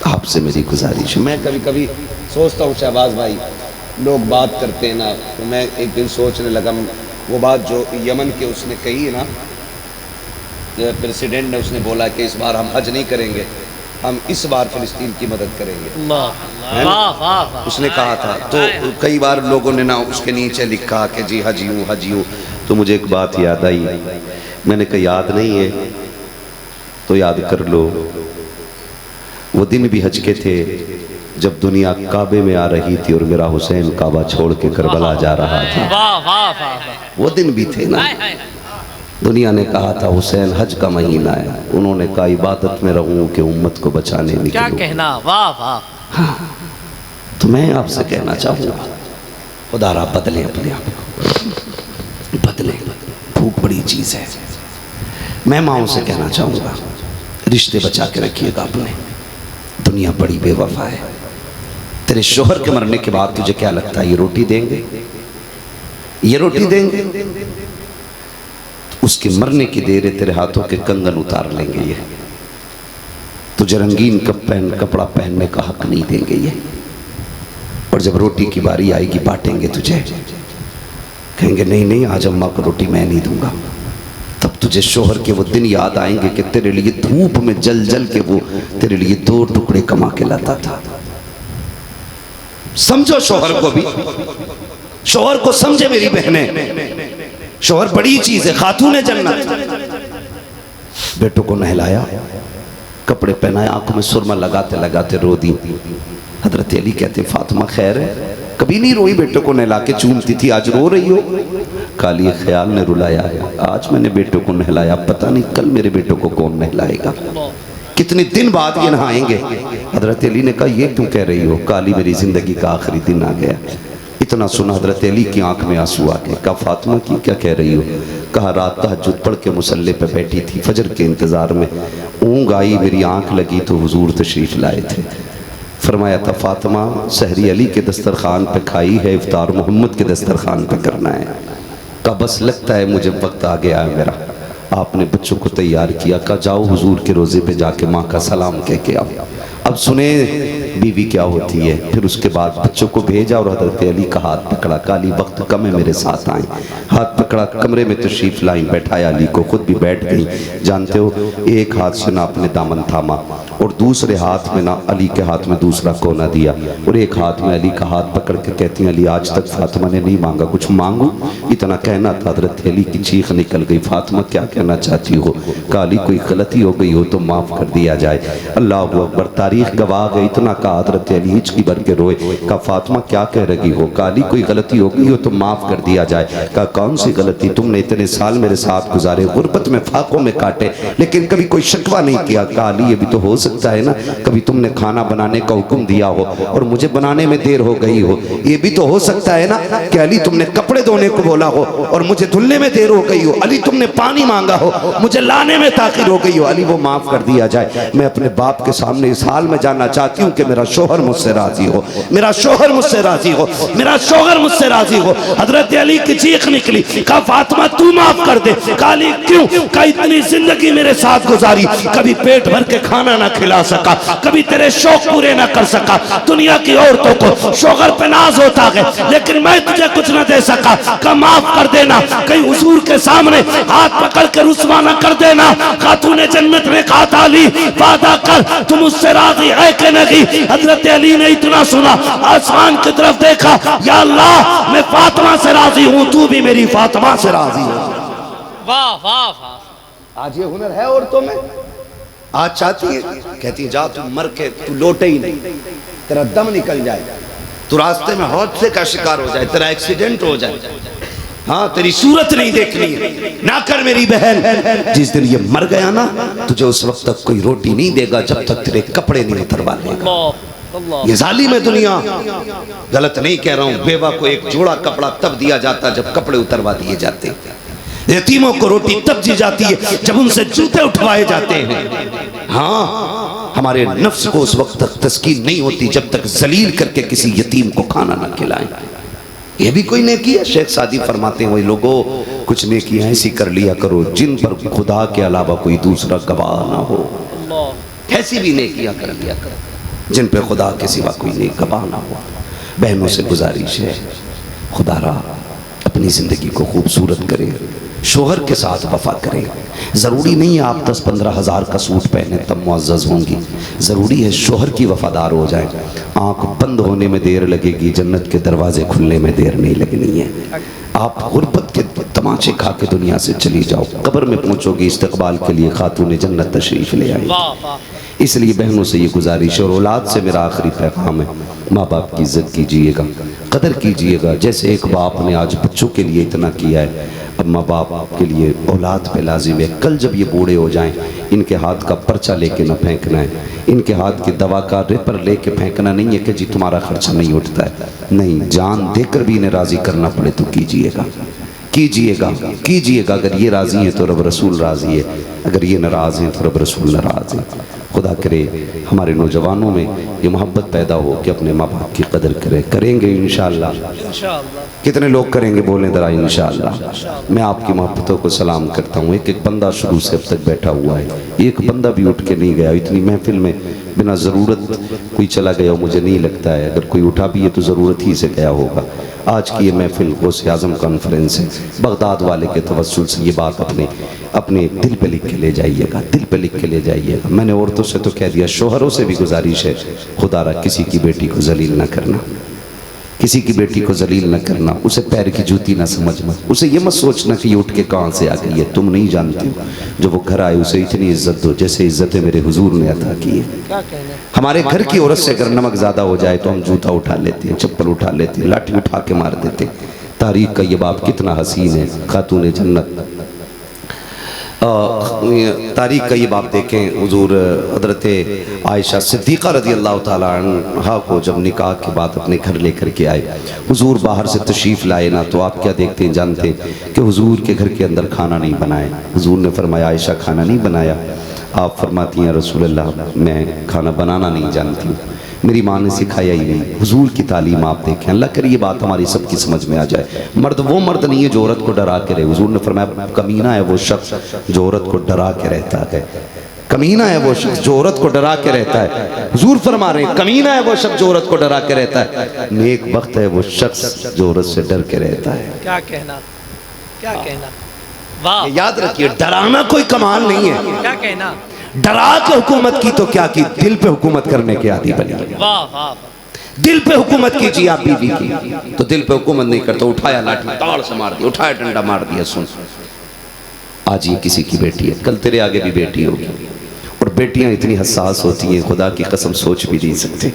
आपसे मेरी गुजारिश है, मैं कभी कभी सोचता हूँ शहबाज भाई, लोग बात करते हैं ना, तो मैं एक दिन सोचने लगा वो बात जो यमन के उसने कही है ना, प्रेसिडेंट ने उसने बोला कि इस बार हम हज नहीं करेंगे, हम इस बार फिलिस्तीन की मदद करेंगे, उसने कहा था। तो कई बार लोगों ने ना उसके नीचे लिखा कि जी हज यूँ। तो मुझे एक बात याद आई, मैंने कहा याद नहीं है तो याद कर लो, वो दिन भी हज के थे जब दुनिया काबे में आ रही थी और मेरा हुसैन काबा छोड़ के करबला जा रहा था। वो दिन भी थे ना, दुनिया ने कहा था हुसैन हज का महीना है, उन्होंने कहा इबादत में रहूं कि उम्मत को बचाने निकलूं। क्या कहना, वाह वाह। हाँ, तो मैं आपसे कहना चाहूँगा खुदारा बदले अपने आप को, बदले। भूख बड़ी चीज़ है। मैं माओ से कहना चाहूँगा रिश्ते बचा के रखिएगा अपने, दुनिया बड़ी बेवफा है। तेरे शोहर के मरने के बाद तुझे क्या लगता है ये रोटी देंगे, ये रोटी देंगे? उसके मरने की देर है, तेरे हाथों के कंगन उतार लेंगे ये, तुझे रंगीन कपड़ा पहनने का हक नहीं देंगे ये। और जब रोटी की बारी आएगी बांटेंगे तुझे, कहेंगे नहीं नहीं आज अम्मा को रोटी मैं नहीं दूंगा। तब तुझे शोहर के वो दिन याद आएंगे कि तेरे लिए धूप में जल जल के वो तेरे लिए 2 टुकड़े कमा के लाता था। समझो शोहर को भी, शोहर को समझे मेरी बहनें, शोहर बड़ी चीज है, खातून जन्नत। बेटों को नहलाया, कपड़े पहनाए, आंखों में सुरमा लगाते लगाते रो दी। हजरत अली कहते फातिमा खैर है, कभी नहीं रोई, बेटों को नहला के चूमती थी, आज रो रही हो? काली ख्याल ने रुलाया, आज मैंने बेटों को नहलाया, पता नहीं कल मेरे बेटों को कौन नहलाएगा। कितने दिन बाद ये नहाएंगे। हजरत अली ने कहा ये क्यों कह रही हो, काली मेरी जिंदगी का आखिरी दिन आ गया। इतना सुना हजरत अली की आंख में आंसू आ गए। कहा फातिमा की क्या कह रही हो। कहा रात तहज्जुद पढ़ के मुसल्ले पे बैठी थी, फजर के इंतज़ार में ऊँग आई, मेरी आंख लगी तो हुजूर तशरीफ़ लाए थे। फरमाया था फातिमा सहरी अली के दस्तरखान पे खाई है, इफ्तार मोहम्मद के दस्तरखान पे करना है। कहा बस लगता है मुझे वक्त आ गया है मेरा। आपने बच्चों को तैयार किया, कहा जाओ हुजूर के रोज़े पे जाके माँ का सलाम कह के आओ। अब सुने बीवी क्या होती है। फिर उसके बाद बच्चों को भेजा और हजरत अली का हाथ पकड़ा, काली वक्त कम है मेरे साथ आए। हाथ पकड़ा, कमरे में तशरीफ लाई, बैठाया अली को, खुद भी बैठ गई। जानते हो एक हाथ से ना अपने दामन थामा और दूसरे हाथ में ना अली के हाथ में दूसरा कोना दिया और एक हाथ में अली का हाथ पकड़ के कहती हैं अली आज तक फातिमा ने नहीं मांगा, कुछ मांगू। इतना कहना था, हजरत अली की चीख निकल गई, फातिमा क्या कहना चाहती हो। काली कोई गलती हो गई हो तो माफ़ कर दिया जाए। अल्लाह अकबर, तारीख गवाह गई। इतना कहा हजरत अली हिचकी भर के रोए। कहा फातिमा क्या कह रही हो। काली कोई गलती हो गई हो तो माफ़ कर दिया जाए। कहा कौन सी गलती, तुमने इतने साल मेरे साथ गुजारे, गुर्बत में फाकों में काटे, लेकिन कभी कोई शिकवा नहीं किया। काली ये भी तो हो सकता है ना कभी तुमने खाना बनाने का हुक्म दिया हो और मुझे बनाने में देर हो गई हो। ये भी तो हो सकता है ना कि अली तुमने कपड़े धोने को बोला हो और मुझे धुलने में देर हो गई हो। अली तुमने पानी मांगा हो, मुझे लाने में ताखिर हो गई हो। अली वो माफ़ कर दिया जाए। मैं अपने बाप के सामने इस हाल में जाना चाहती हूँ कि मेरा शोहर मुझसे राजी हो, मेरा शोहर मुझसे राजी हो, मेरा शोहर मुझसे राजी हो। हजरत अली की चीख निकली। कहा फातिमा तू माफ कर दे। काली क्यों। कहा इतनी जिंदगी मेरे साथ गुजारी, कभी पेट भर के खाना ना खिला सका, कभी तेरे शौक पूरे ना कर सका। दुनिया की औरतों को शोहर पे नाज होता है लेकिन मैं तुझे कुछ ना दे सका। कहा माफ कर देना, कहीं हुजूर के सामने हाथ पकड़ के रुस्वा ना कर देना। खातूने जन्नत ने कहा था अली वादा कर तुम उससे राजी है कि नहीं। हजरत अली ने इतना सुना, आसमान की तरफ देखा, या अल्लाह मैं फातिमा से राजी हूँ, तू भी मेरी फातिमा से राजी हो। वाह वाह वाह। आज ये हुनर है औरतों में। आज चाहती है, कहती है जा तू मर के तू लौटे ही नहीं, तेरा दम निकल जाए, तू रास्ते में हादसे का शिकार हो जाए, तेरा एक्सीडेंट हो जाए, हाँ तेरी सूरत नहीं देखनी है। ना कर मेरी बहन, जिस दिन ये मर गया ना तुझे उस वक्त तक कोई रोटी नहीं देगा जब तक तेरे कपड़े नहीं उतरवा लेगा। ये जालिम है दुनिया। गलत नहीं कह रहा हूँ, बेवा को एक जोड़ा कपड़ा तब दिया जाता जब कपड़े उतरवा दिए जाते, यतीमों को रोटी तब दी जाती है जब उनसे जूते उठवाए जाते हैं। हाँ हमारे नफ्स को उस वक्त तक तस्कीन नहीं होती जब तक जलील करके किसी यतीम को खाना ना खिलाएं। ये भी कोई नेकी है। शेख सादी फरमाते हैं वही लोगों कुछ नेकियां ऐसी कर लिया करो जिन पर खुदा के अलावा कोई दूसरा गवाह ना हो। ऐसी भी नेकियां कर लिया करो जिन पे खुदा के सिवा कोई नेक गवाह ना हो। बहनों से गुजारिश है खुदारा अपनी जिंदगी को खूबसूरत करें, शोहर के साथ वफा करें। ज़रूरी नहीं है आप 10-15 हज़ार का सूट पहने तब मुअज़्ज़ज़ होंगी, ज़रूरी है शोहर की वफादार हो जाए। आँख बंद होने में देर लगेगी, जन्नत के दरवाजे खुलने में देर नहीं लगनी है। आप गुर्बत के तमाचे खा के दुनिया से चली जाओ, कब्र में पहुँचोगी इस्तकबाल के लिए खातून जन्नत तशरीफ़ ले आई। इसलिए बहनों से ये गुजारिश और औलाद से मेरा आखिरी पैगाम है, माँ बाप की इज्जत कीजिएगा, कदर कीजिएगा। जैसे एक बाप ने आज बच्चों के लिए इतना किया है, अब माँ बाप के लिए औलाद पे लाजिम है। कल जब ये बूढ़े हो जाएं इनके हाथ का पर्चा लेके ना फेंकना है, इनके हाथ की दवा का रेपर लेके फेंकना नहीं है कि जी तुम्हारा खर्चा नहीं उठता है। नहीं, जान देकर भी इन्हें राज़ी करना पड़े तो कीजिएगा, कीजिएगा, कीजिएगा। अगर ये राज़ी हैं तो रब रसूल राज़ी है, अगर ये नाराज़ हैं तो रब रसूल नाराज़ है। खुदा करे हमारे नौजवानों में ये मोहब्बत पैदा हो कि अपने माँ बाप की कदर करें। करेंगे इंशाअल्लाह। कितने लोग करेंगे बोलें ज़रा इंशाअल्लाह। मैं आपकी मोहब्बतों को सलाम करता हूँ। एक एक बंदा शुरू से अब तक बैठा हुआ है, एक बंदा भी उठ के नहीं गया। इतनी महफिल में बिना ज़रूरत कोई चला गया मुझे नहीं लगता है, अगर कोई उठा भी है तो ज़रूरत ही से गया होगा। आज की ये महफिल गौसे आज़म कॉन्फ्रेंस है, बगदाद वाले के तवस्सुल से ये बात अपने दिल पे लिख के ले जाइएगा, दिल पे लिख के ले जाइएगा। मैंने औरतों से तो कह दिया, शोहरों से भी गुजारिश है खुदारा किसी की बेटी को जलील न करना, किसी की बेटी को जलील न करना, उसे पैर की जूती ना समझना, उसे ये मत सोचना कि ये उठ के कहाँ से आ गई है। तुम नहीं जानती जो वो घर आए उसे इतनी इज्जत दो जैसे इज्जतें मेरे हुजूर ने अता की है। हमारे घर की औरत से अगर नमक ज़्यादा हो जाए तो हम जूता उठा लेते हैं, चप्पल उठा लेते हैं, लाठी उठा के मार देते हैं। तारीख का ये बाप कितना हसीन है। खातून जन्नत तारीख का ये बाप देखें, हुजूर हज़रत आयशा सिद्दीक़ा रज़ी अल्लाह ताला अन्हा को जब निकाह के बाद अपने घर लेकर के आए, हुजूर बाहर से तशरीफ़ लाए ना, तो आप क्या देखते हैं जानते कि हुजूर के घर के अंदर खाना नहीं बनाए। हुजूर ने फरमाया आयशा खाना नहीं बनाया। आप फरमाती हैं रसूलल्लाह मैं खाना बनाना नहीं जानती हूँ, मेरी माँ ने सिखाया ही नहीं। हुजूर की तालीम आप देखें, अल्लाह करे ये बात हमारी सबकी समझ में आ जाए। मर्द वो मर्द नहीं है जो औरत को डरा के रहे। हुजूर ने फरमाया कमीना है वो शख्स जो औरत को डरा के रहता है, कमीना है वो शख्स जो औरत को डरा के रहता है। हुजूर फरमा रहे हैं कमीना है वो शख्स जो औरत को डरा के रहता है, नेक वक्त है वो शख्स जो औरत से डर के रहता है। क्या कहना, क्या कहना, वाह, याद रखिए डराना कोई कमाल नहीं है। क्या कहना, डरा के हुकूमत की तो क्या की, दिल पे हुकूमत करने के आदी बनी। वाह वाह, दिल पे हुकूमत कीजिए आप बीवी की, तो दिल पे हुकूमत नहीं करते, उठाया लाठी ताड़ से मार दिया, उठाया डंडा मार दिया। सुन आज ये किसी की बेटी है, कल तेरे आगे भी बेटी होगी। और बेटियां इतनी हसास होती हैं, खुदा की कसम सोच भी नहीं सकते।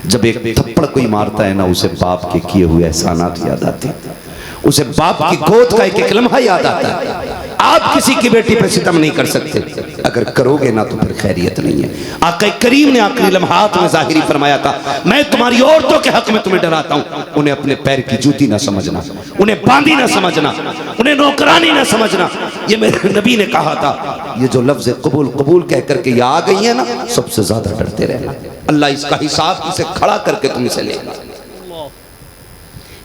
जब एक थप्पड़ कोई मारता है ना, उसे बाप के किए हुए एहसानात याद आते हैं, उसे बाप की गोद का एक एक लम्हा याद आता है। आप किसी की बेटी पर सितम नहीं कर सकते, अगर करोगे ना तो फिर खैरियत नहीं है। आका करीम ने आखिरी लम्हात में ज़ाहिरी फरमाया था, मैं तुम्हारी औरतों के हक में तुम्हें डराता हूँ, उन्हें अपने पैर की जूती ना समझना, उन्हें बांदी ना समझना, उन्हें नौकरानी ना समझना। ये मेरे नबी ने कहा था। ये जो लफ्ज़ कबूल कबूल कह करके ये आ गई है ना, सबसे ज्यादा डरते रहना। अल्लाह इसका हिसाब इसे खड़ा करके तुमसे लेगा।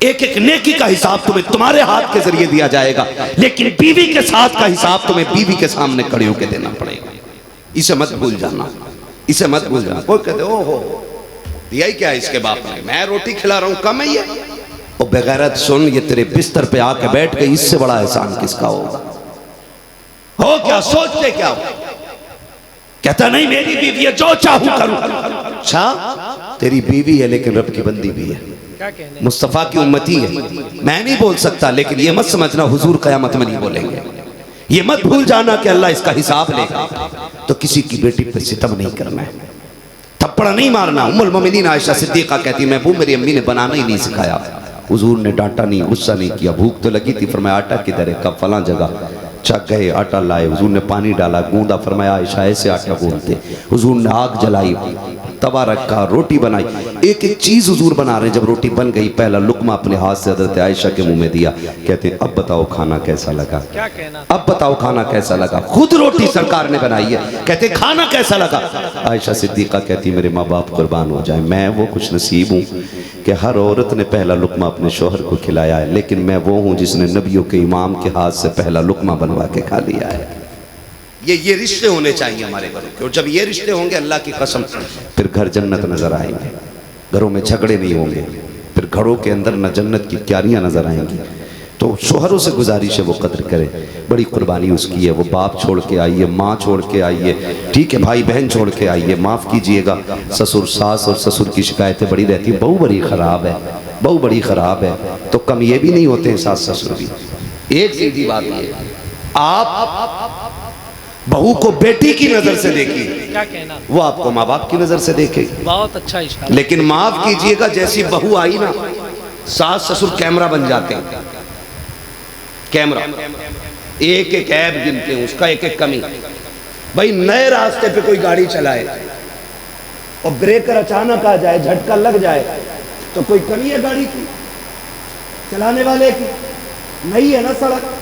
एक एक नेकी का हिसाब तुम्हें तुम्हारे हाथ के जरिए दिया जाएगा, लेकिन बीवी के साथ का हिसाब तुम्हें बीवी के सामने खड़े होकर देना पड़ेगा। इसे मत भूल जाना, इसे मत भूल जाना। कोई कहते ओहो दिया ही क्या है इसके बाप ने, मैं रोटी खिला रहा हूं, कम है ये। ओ बेगैरत सुन, ये तेरे बिस्तर पे आके बैठ गई, इससे बड़ा एहसान किसका होगा? हो क्या सोचते क्या हो? कहता नहीं मेरी बीवी है, जो चाहूं करूं। अच्छा तेरी बीवी है लेकिन रब की बंदी भी है, मुस्तफ़ा की उम्मती है। मैं नहीं बोल सकता, लेकिन ये मत समझना हुजूर क़यामत में नहीं बोलेंगे। ये मत भूल जाना कि अल्लाह इसका हिसाब लेगा। तो किसी की बेटी पे सितम नहीं करना है, थप्पड़ नहीं मारना। उम्मुल मोमिनीन आयशा सिद्दीक़ा कहती महबूब मेरी अम्मी ने बनाना ही नहीं सिखाया। हुजूर ने डांटा नहीं, गुस्सा नहीं किया। भूख तो लगी थी, फरमाया आटा किधर है? कब? फलां जगह। चक गए, आटा लाए, हुजूर ने पानी डाला, गूंदा, फरमाया आयशा ऐसे आटा गूंदते। हुजूर ने आग जलाई, तवा रखा, रोटी बनाई, एक एक चीज हुजूर बना रहे। जब रोटी बन गई, पहला लुकमा अपने हाथ से हज़रत आयशा के मुंह में दिया। कहते अब बताओ खाना कैसा लगा? क्या कहना, अब बताओ खाना कैसा लगा? खुद रोटी सरकार ने बनाई है, कहते खाना कैसा लगा? आयशा सिद्दीक़ा कहती मेरे माँ बाप कुर्बान हो जाए, मैं वो खुश नसीब हूँ कि हर औरत ने पहला लुकमा अपने शोहर को खिलाया है, लेकिन मैं वो हूँ जिसने नबियों के इमाम के हाथ से पहला लुकमा बनवा के खा लिया है। ये रिश्ते होने चाहिए हमारे घरों के, और जब ये रिश्ते होंगे अल्लाह की कसम फिर घर जन्नत नजर आएंगे। घरों में झगड़े नहीं होंगे, फिर घरों के अंदर न जन्नत की क्यारियां नजर आएंगी। तो शोहरों से गुजारिश है वो कदर करे, बड़ी कुर्बानी उसकी है। वो बाप छोड़ के आई है, माँ छोड़ के आई है, ठीक है, भाई बहन छोड़ के आई है, माफ़ कीजिएगा। ससुर सास और ससुर की शिकायतें बड़ी रहती है, बहू बड़ी ख़राब है, बहू बड़ी ख़राब है। तो कम ये भी नहीं होते हैं सास ससुर भी। एक सीधी बात है, आप बहू को बेटी की नजर से देखिए, क्या कहना, वो आपको माँ बाप की नजर से देखेगी। बहुत अच्छा इशारा। लेकिन माफ कीजिएगा, जैसी बहू आई ना, सास ससुर कैमरा बन जाते हैं। कैमरा एक एक ऐब गिनते हैं, उसका एक एक कमी। भाई नए रास्ते पे कोई गाड़ी चलाए और ब्रेकर अचानक आ जाए, झटका लग जाए, तो कोई कमी है गाड़ी की, चलाने वाले की? नहीं है ना सड़क।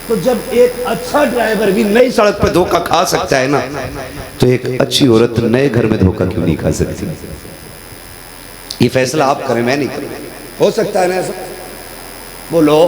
तो जब एक अच्छा ड्राइवर भी नई सड़क पर धोखा खा सकता है ना, तो एक अच्छी औरत नए घर में धोखा क्यों नहीं खा सकती? ये फैसला आप करें, मैं नहीं करूं। हो सकता है ना ऐसा? बोलो।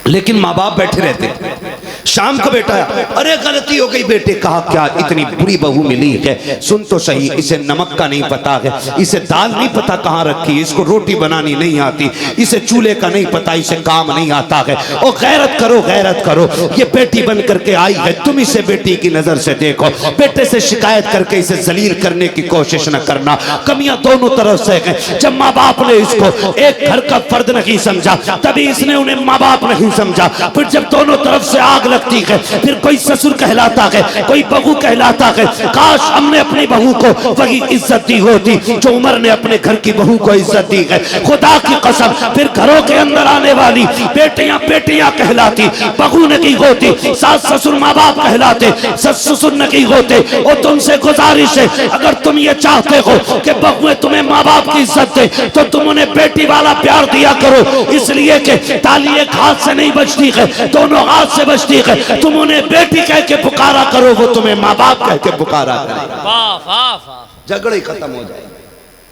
लेकिन माँ बाप बैठे रहते हैं, शाम को बेटा अरे गलती हो गई बेटे, कहा क्या इतनी बुरी बहू मिली है, सुन तो सही, इसे नमक का नहीं पता है, इसे दाल नहीं पता कहाँ रखी, इसको रोटी बनानी नहीं आती, इसे चूल्हे का नहीं पता, इसे काम नहीं आता है। और गैरत करो, गैरत करो, ये बेटी बन करके आई है, तुम इसे बेटी की नजर से देखो। बेटे से शिकायत करके इसे जलील करने की कोशिश न करना। कमियां दोनों तरफ से हैं। जब माँ बाप ने इसको एक घर का फर्द नहीं समझा, तभी इसने उन्हें माँ बाप नहीं समझा। फिर जब दोनों तरफ से आग लगती है, फिर कोई ससुर कहलाता है, कोई बहू कहलाता है। काश हमने अपनी बहू को वही इज्जत दी होती जो उमर ने अपने घर की बहू को इज्जत दी है। खुदा की कसम, फिर घरों के अंदर आने वाली बेटियां बेटियां कहलाती, बहू नहीं होती। सास ससुर माँ बाप कहलाते, सस ससुर नहीं होते। और तुमसे गुजारिश है, अगर तुम ये चाहते हो कि बहुएं तुम्हें माँ बाप की इज्जत दे, तो तुम उन्हें बेटी वाला प्यार दिया करो। इसलिए कि ताली एक हाथ से नहीं बजती है, दोनों हाथ से बजती है। तुम उन्हें बेटी कह के पुकारा करो, वो तुम्हें माँ बाप कह के पुकारा करें। वाह वाह वाह, झगड़े खत्म हो जाए,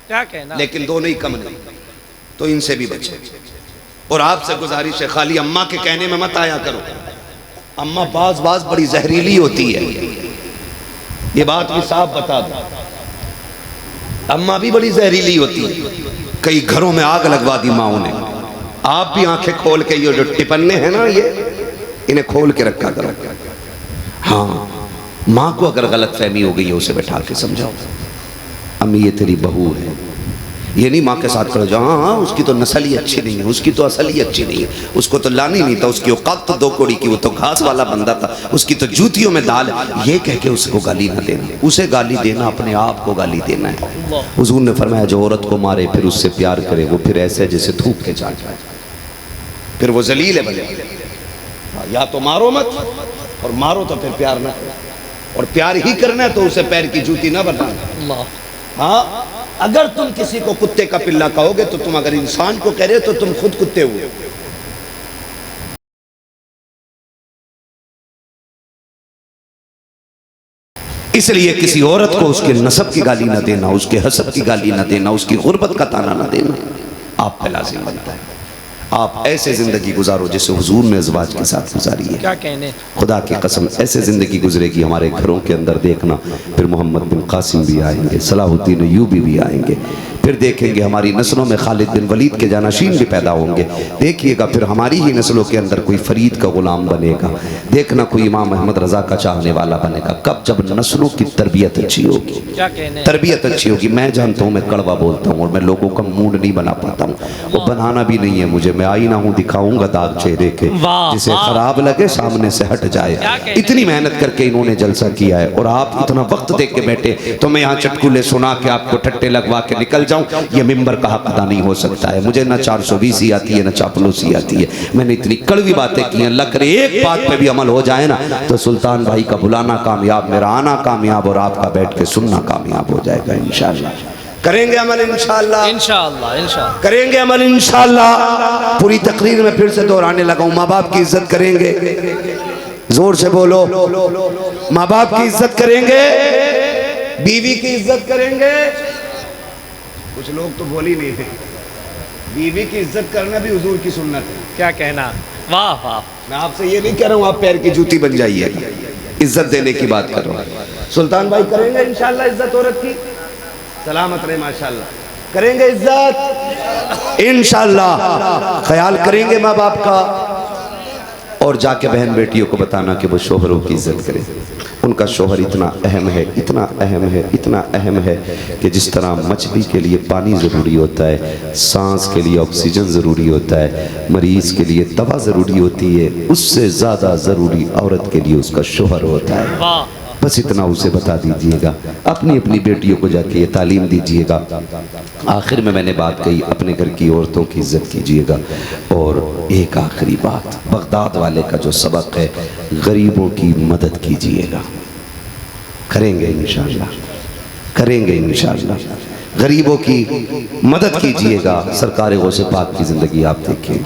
क्या कहना। लेकिन दोनों ही कम नहीं, तो इनसे भी बचे। और आपसे गुजारिश है, खाली अम्मा के कहने में मत आया करो। अम्मा बाज बाज बड़ी जहरीली होती है, ये बात भी साफ बता दो। अम्मा भी बड़ी जहरीली होती है। कई घरों में आग लगवा दी माओ ने। आप भी आंखें खोल के, ये जो टिपन्ने हैं ना, ये इन्हें खोल के रखा करो। हाँ, माँ को अगर गलत फहमी हो गई है, उसे बैठा के समझाओ, अम्मी ये तेरी बहू है। ये नहीं माँ के साथ करो जाओ, हाँ उसकी तो नस्ल ही अच्छी नहीं है, उसकी तो असल ही अच्छी नहीं है, उसको तो लानी नहीं था, उसकी औकात तो दो कौड़ी की, वो तो घास वाला बंदा था, उसकी तो जूतियों में दाल। ये कह के उसको गाली ना देना, उसे गाली देना अपने आप को गाली देना है। हुजूर ने फरमाया जो औरत को मारे फिर उससे प्यार करे, वो फिर ऐसे जैसे थूक के चाट जाए, फिर वो जलील है। भले या तो मारो मत, और मारो तो फिर प्यार ना करो। और प्यार ही करना है तो उसे पैर की जूती ना बनाना। हाँ, अगर तुम किसी को कुत्ते का पिल्ला कहोगे तो तुम अगर इंसान को कह रहे हो तो तुम खुद कुत्ते हुए। इसलिए किसी औरत को उसके नसब की गाली ना देना, उसके हसब की गाली ना देना, उसकी गुर्बत का ताना ना देना आप पे लाजिम बनता है। आप ऐसे जिंदगी गुजारो जैसे हुजूर ने अज़वाज के साथ गुजारी है। क्या कहने। खुदा की कसम, ऐसे जिंदगी गुजरेगी हमारे घरों के अंदर। देखना, फिर मोहम्मद बिन कासिम भी आएंगे, सलाहुद्दीन अय्यूबी भी आएंगे, फिर देखेंगे हमारी नस्लों में खालिद बिन वलीद के जानशीन भी पैदा होंगे। देखिएगा फिर हमारी ही नस्लों के अंदर कोई फरीद का गुलाम बनेगा। देखना कोई इमाम अहमद रजा का चाहने वाला बनेगा। कब? जब नस्लों की तरबियत अच्छी होगी। क्या कहने। तरबियत अच्छी होगी। मैं जानता हूँ मैं कड़वा बोलता हूँ और मैं लोगों का मूड नहीं बना पाता हूँ, वो बनाना भी नहीं है मुझे। मैं आईना हूँ, दिखाऊंगा दाग चेहरे के, जिसे खराब लगे सामने से हट जाए। इतनी मेहनत करके इन्होंने जलसा किया है और आप इतना वक्त देख के बैठे, तो मैं यहाँ चटकुले सुना के आपको ठट्टे लगवा के निकल जाऊं, ये मिंबर का हक अदा नहीं हो सकता है। मुझे ना 420 आती है, ना चापलूसी आती है। मैंने इतनी कड़वी बातें की हैं, लग रही एक बात पे भी अमल हो जाए ना तो सुल्तान भाई का बुलाना कामयाब, मेरा आना कामयाब और आपका बैठ के सुनना कामयाब हो जाएगा इंशाअल्लाह। करेंगे अमल इंशाअल्लाह, इंशाअल्लाह, इंशाअल्लाह करेंगे अमल इंशाअल्लाह। पूरी तकरीर में फिर से दोहराने लगा हूं, माँ बाप की इज्जत करेंगे, जोर से बोलो, माँ बाप की इज्जत करेंगे, बीवी की इज्जत करेंगे। कुछ लोग तो बोल ही नहीं थे। बीवी की इज्जत करना भी हुजूर की सुन्नत है। क्या कहना। वाह वाह। मैं आपसे ये नहीं कह रहा हूँ आप पैर की जूती बन जाइए, इज्जत देने की बात कर रहा हूँ। सुल्तान भाई करेंगे इंशाअल्लाह इज्जत औरत की, सलामत रहे माशाअल्लाह, करेंगे इज्जत इंशाअल्लाह, ख्याल करेंगे माँ बाप का। और जाके बहन बेटियों को बताना कि वो शोहरों की इज्जत करें। उनका शोहर इतना अहम है, इतना अहम है, इतना अहम है कि जिस तरह मछली के लिए पानी ज़रूरी होता है, सांस के लिए ऑक्सीजन ज़रूरी होता है, मरीज़ के लिए दवा ज़रूरी होती है, उससे ज़्यादा ज़रूरी औरत के लिए उसका शोहर होता है। बस इतना उसे बता दीजिएगा। अपनी अपनी बेटियों को जाके ये तालीम दीजिएगा। आखिर में मैंने बात कही, अपने घर की औरतों की इज्जत कीजिएगा। और एक आखिरी बात, बगदाद वाले का जो सबक है, गरीबों की मदद कीजिएगा। करेंगे इंशाअल्लाह, करेंगे इंशाअल्लाह, गरीबों की मदद कीजिएगा। सरकार गौसे पाक की ज़िंदगी आप देखें।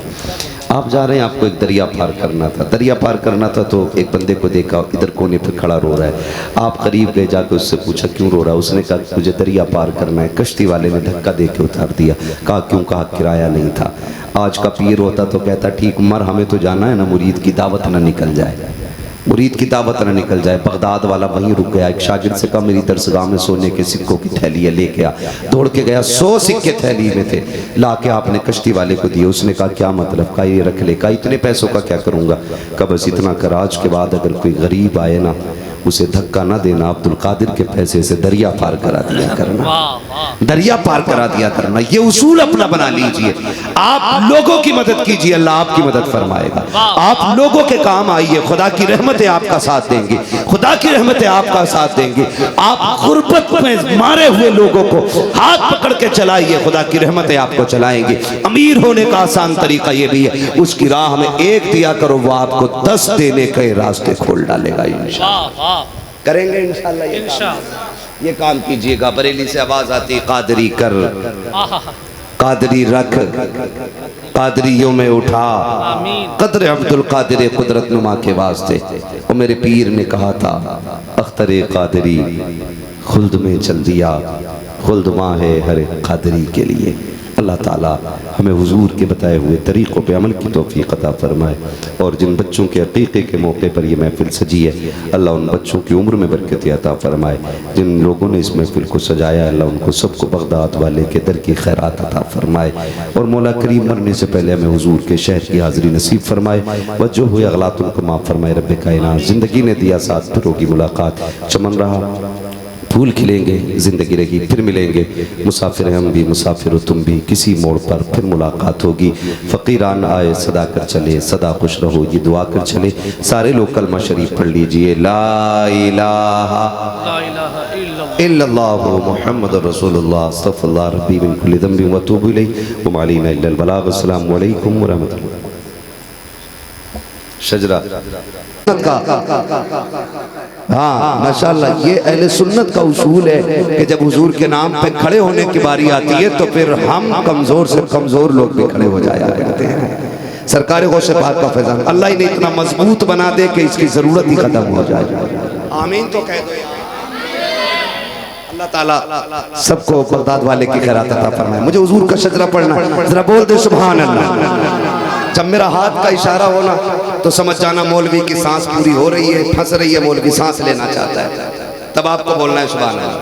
आप जा रहे हैं, आपको एक दरिया पार करना था, दरिया पार करना था तो एक बंदे को देखा इधर कोने पे खड़ा रो रहा है। आप करीब गए, जाकर उससे पूछा क्यों रो रहा है। उसने कहा मुझे दरिया पार करना है। कश्ती वाले ने धक्का दे के उतार दिया। कहा क्यों? कहा किराया नहीं था। आज का पीर होता तो कहता ठीक मर, हमें तो जाना है ना, मुरीद की दावत ना निकल जाए, मुरीद की दावत न निकल जाए। बगदाद वाला वहीं रुक गया। एक शागिर्द से कहा मेरी दरसगाह में सोने के सिक्कों की थैली है, लेके आ। दौड़ के गया, 100 सिक्के थैली में थे, ला के आपने कश्ती वाले को दिए। उसने कहा क्या मतलब? का ये रख ले। कहा इतने पैसों का क्या करूँगा? कहा बस इतना कर, आज के बाद अगर कोई गरीब आए ना, उसे धक्का ना देना, अब्दुल कादिर के पैसे से दरिया पार करा दिया करना, वाह वाह दरिया पार करा दिया करना। ये उसूल अपना बना लीजिए। आप लोगों की मदद कीजिए, अल्लाह आपकी मदद फरमाएगा। आप लोगों के काम आइए, खुदा की रहमतें आपका साथ देंगी, खुदा की रहमतें आपका साथ देंगी। आप गुर्बत में मारे हुए लोगों को हाथ पकड़ के चलाइए, खुदा की रहमतें आपको चलाएंगी। अमीर होने का आसान तरीका ये भी है, उसकी राह में एक दिया करो, वो आपको 10 देने के रास्ते खोल डालेगा इंशाअल्लाह। वाह वाह करेंगे इंशाअल्लाह ये काम। इंशाअल्लाह। ये काम कीजिएगा। बरेली से आवाज आती, कादरी कर, आहा कादरी रख, कादरियों में उठा, आमीन। कदर अब्दुल कादिर कुदरत नुमा के वास्ते। और मेरे पीर ने कहा था, अख्तर कादरी खुल्द में चल दिया, खुल्द माँ है हर कादरी के लिए। अल्लाह ताला हमें हुजूर के बताए हुए तरीक़ों पे अमल की तौफीक अता फरमाए। और जिन बच्चों के अक़ीक़े के मौके पर ये महफ़िल सजी है, अल्लाह उन बच्चों की उम्र में बरकत अता फरमाए। जिन लोगों ने इस महफ़िल को सजाया, अल्लाह उनको सबको बगदाद वाले के दर की खैरात अता फरमाए। और मौला करीम मरने से पहले हमें हुजूर के शहर की हाज़िरी नसीब फरमाए। वजो हुए अगलात उनको माफ़ फरमाए। रब्बे कायनात ज़िंदगी ने दिया साथ, फिर होगी मुलाकात, चमन रहा फूल खिलेंगे, जिंदगी रही फिर मिलेंगे। मुसाफिर हम भी, मुसाफिर हो तुम भी, किसी मोड़ पर फिर मुलाकात होगी। फ़कीरान आए सदा कर चले, सदा खुश रहो ये दुआ कर चले। सारे लोग कलमा शरीफ पढ़ लीजिए, ला इलाहा इल्लल्लाह मुहम्मदुर रसूलुल्लाह अस्तगफिरुल्लाह रब्बी मिन कुल्ली ज़ंबि व अतूबु इलैहि व मा अलैना इल्लल बलाग। अस्सलामु अलैकुम व रहमतुल्लाह। शजरा हाँ माशाअल्लाह, ये अहले सुन्नत का उसूल है कि जब हुजूर के नाम पे खड़े होने की बारी आती है तो फिर हम कमजोर से कमजोर लोग भी खड़े हो जाया करते हैं। सरकार गौसे पाक का फैजान अल्लाह ही ने इतना मजबूत बना दे कि इसकी जरूरत ही खत्म हो जाए। आमीन तो कह दो। अल्लाह ताला सबको बगदाद वाले की खैरात अता फरमाए। मुझे हुजूर का शजरा पढ़ना है, जरा बोल दे सुभान अल्लाह। जब मेरा हाथ का इशारा होना तो समझ जाना मौलवी की सांस पूरी हो रही है, फंस रही है, मौलवी सांस लेना चाहता है, तब आपको बोलना है सुभान अल्लाह।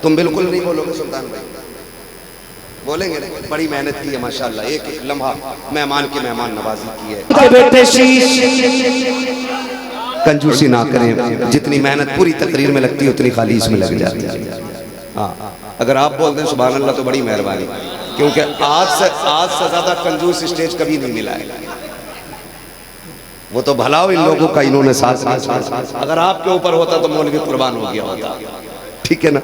तुम बिल्कुल नहीं बोलोगे सुल्तान भाई, बोलेंगे नहीं। बड़ी मेहनत की है माशाअल्लाह, एक एक लम्हा मेहमान की मेहमान नवाजी की है। बेटे शीश कंजूसी ना करें, जितनी मेहनत पूरी तकरीर में लगती है उतनी खाली इसमें लग जाती है। हाँ, अगर आप बोल दें सुभान अल्लाह तो बड़ी मेहरबानी, क्योंकि आज से ज्यादा कंजूस स्टेज कभी नहीं मिला है। वो तो भला हो इन लोगों का, इन्होंने साथ अगर आपके ऊपर होता तो मौलवी कुर्बान हो गया होता। ठीक है ना,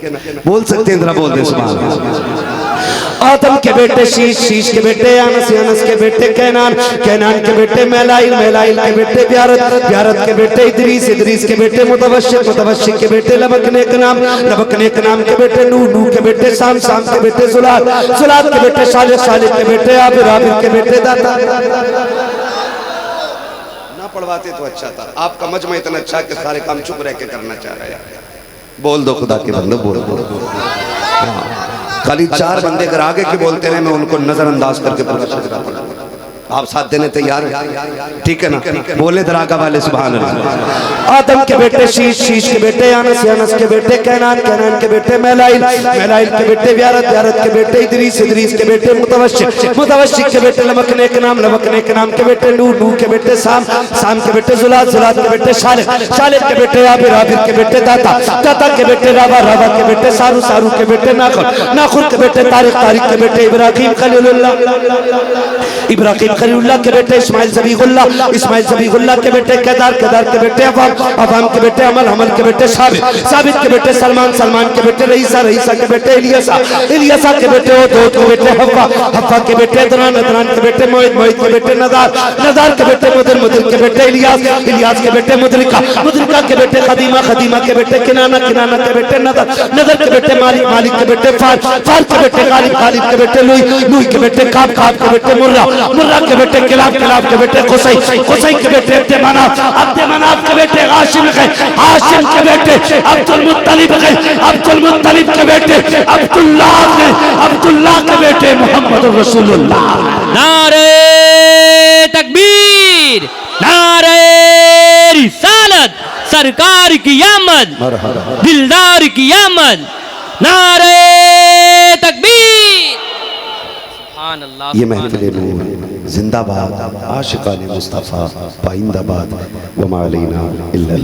बोल सकते हैं, जरा बोल दे सुभान अल्लाह। आदम के बेटे शीश, शीश के बेटे अनस, अनस के बेटे कैनान, कैनान के बेटे मैलाइल, मैलाइल के बेटे ब्यारत, ब्यारत के बेटे इदरीस, इदरीस के बेटे मुतवश्शिक, मुतवश्शिक के बेटे लबक नेक नाम, लबक नेक नाम के बेटे नूह, नूह के बेटे शाम, शाम के बेटे जुलाल, जुलाल के बेटे सालिह, सालिह के बेटे आबिर, आबिर के बेटे दाता। ना पढ़वाते तो अच्छा था, आपका मजमा इतना अच्छा कि सारे काम चुप रह के करना चाह रहे हैं। बोल दो खुदा के बंदे, बोल दो। खाली 4 बंदे अगर आगे के बोलते रहे, मैं उनको नजरअंदाज करके पूरा शजरा पढ़ूंगा। आप साथ देने तैयार हैं? ठीक है ना, बोले दरागा वाले सुभान अल्लाह। आदम के बेटे शीश, शीश के बेटे अनस, अनस के बेटे कैनान, कैनान के बेटे मैलाइल, मैलाइल के बेटे ब्यारत, ब्यारत के बेटे इदरीस, इदरीस के बेटे मुतवश्शिक, मुतवश्शिक के बेटे लबक नेक नाम, लबक नेक नाम के बेटे नूह, नूह के बेटे शाम, शाम के बेटे जुलाल, जुलाल के बेटे सालिह, सालिह के बेटे आबिर, आबिर के बेटे दाता, दाता के बेटे रावा, रावा के बेटे सारू, सारू के बेटे नाखुर, नाखुर के बेटे तारिक, तारिक के बेटे इब्राहिम खलीलुल्लाह, इब्राहिम खलीलुल्लाह के बेटे इस्माइल ज़बीहुल्लाह, इस्माइल ज़बीहुल्लाह के बेटे केदार, केदार के बेटे अवाम, अवाम के बेटे अमल, अमल के बेटे साबित, साबित के बेटे सलमान, सलमान के बेटे रईसा, रईसा के बेटे इलियासा, इलियासा के बेटे ओदोद के बेटे हव्वा, हव्वा के बेटे अदनान, अदनान के बेटे मोहित, मोहित के बेटे नदार, नदार के बेटे मुदर, मुदर के बेटे इलियास, इलियास के बेटे मुदरिका, मुदरिका के बेटे खदीमा, खदीमा के बेटे किनाना, किनाना के बेटे नदर, नदर के बेटे मालिक, मालिक के बेटे फार, फार के बेटे गालिब, गालिब के बेटे लुई, लुई के बेटे काब, काब के बेटे मुर्रा, मुर्रा के बेटे किलाब, किलाब के बेटे कुसै, कुसै के बेटे अब्दे मनाफ, अब्दे मनाफ के बेटे हाशिम है, हाशिम के बेटे अब्दुल मुत्तलिब है, अब्दुल मुत्तलिब के बेटे अब्दुल्लाह है, अब्दुल्लाह के बेटे मोहम्मद रसूलुल्लाह। नारे तकबीर, नारे रिसालत, सरकार की आमद, दिलदार की आमद, नारे तकबीर। सुभान अल्लाह। ये महफिल नूर जिंदाबाद, आशिकाने मुस्तफ़ा पाइंदाबाद, वमा अलैना इल्ला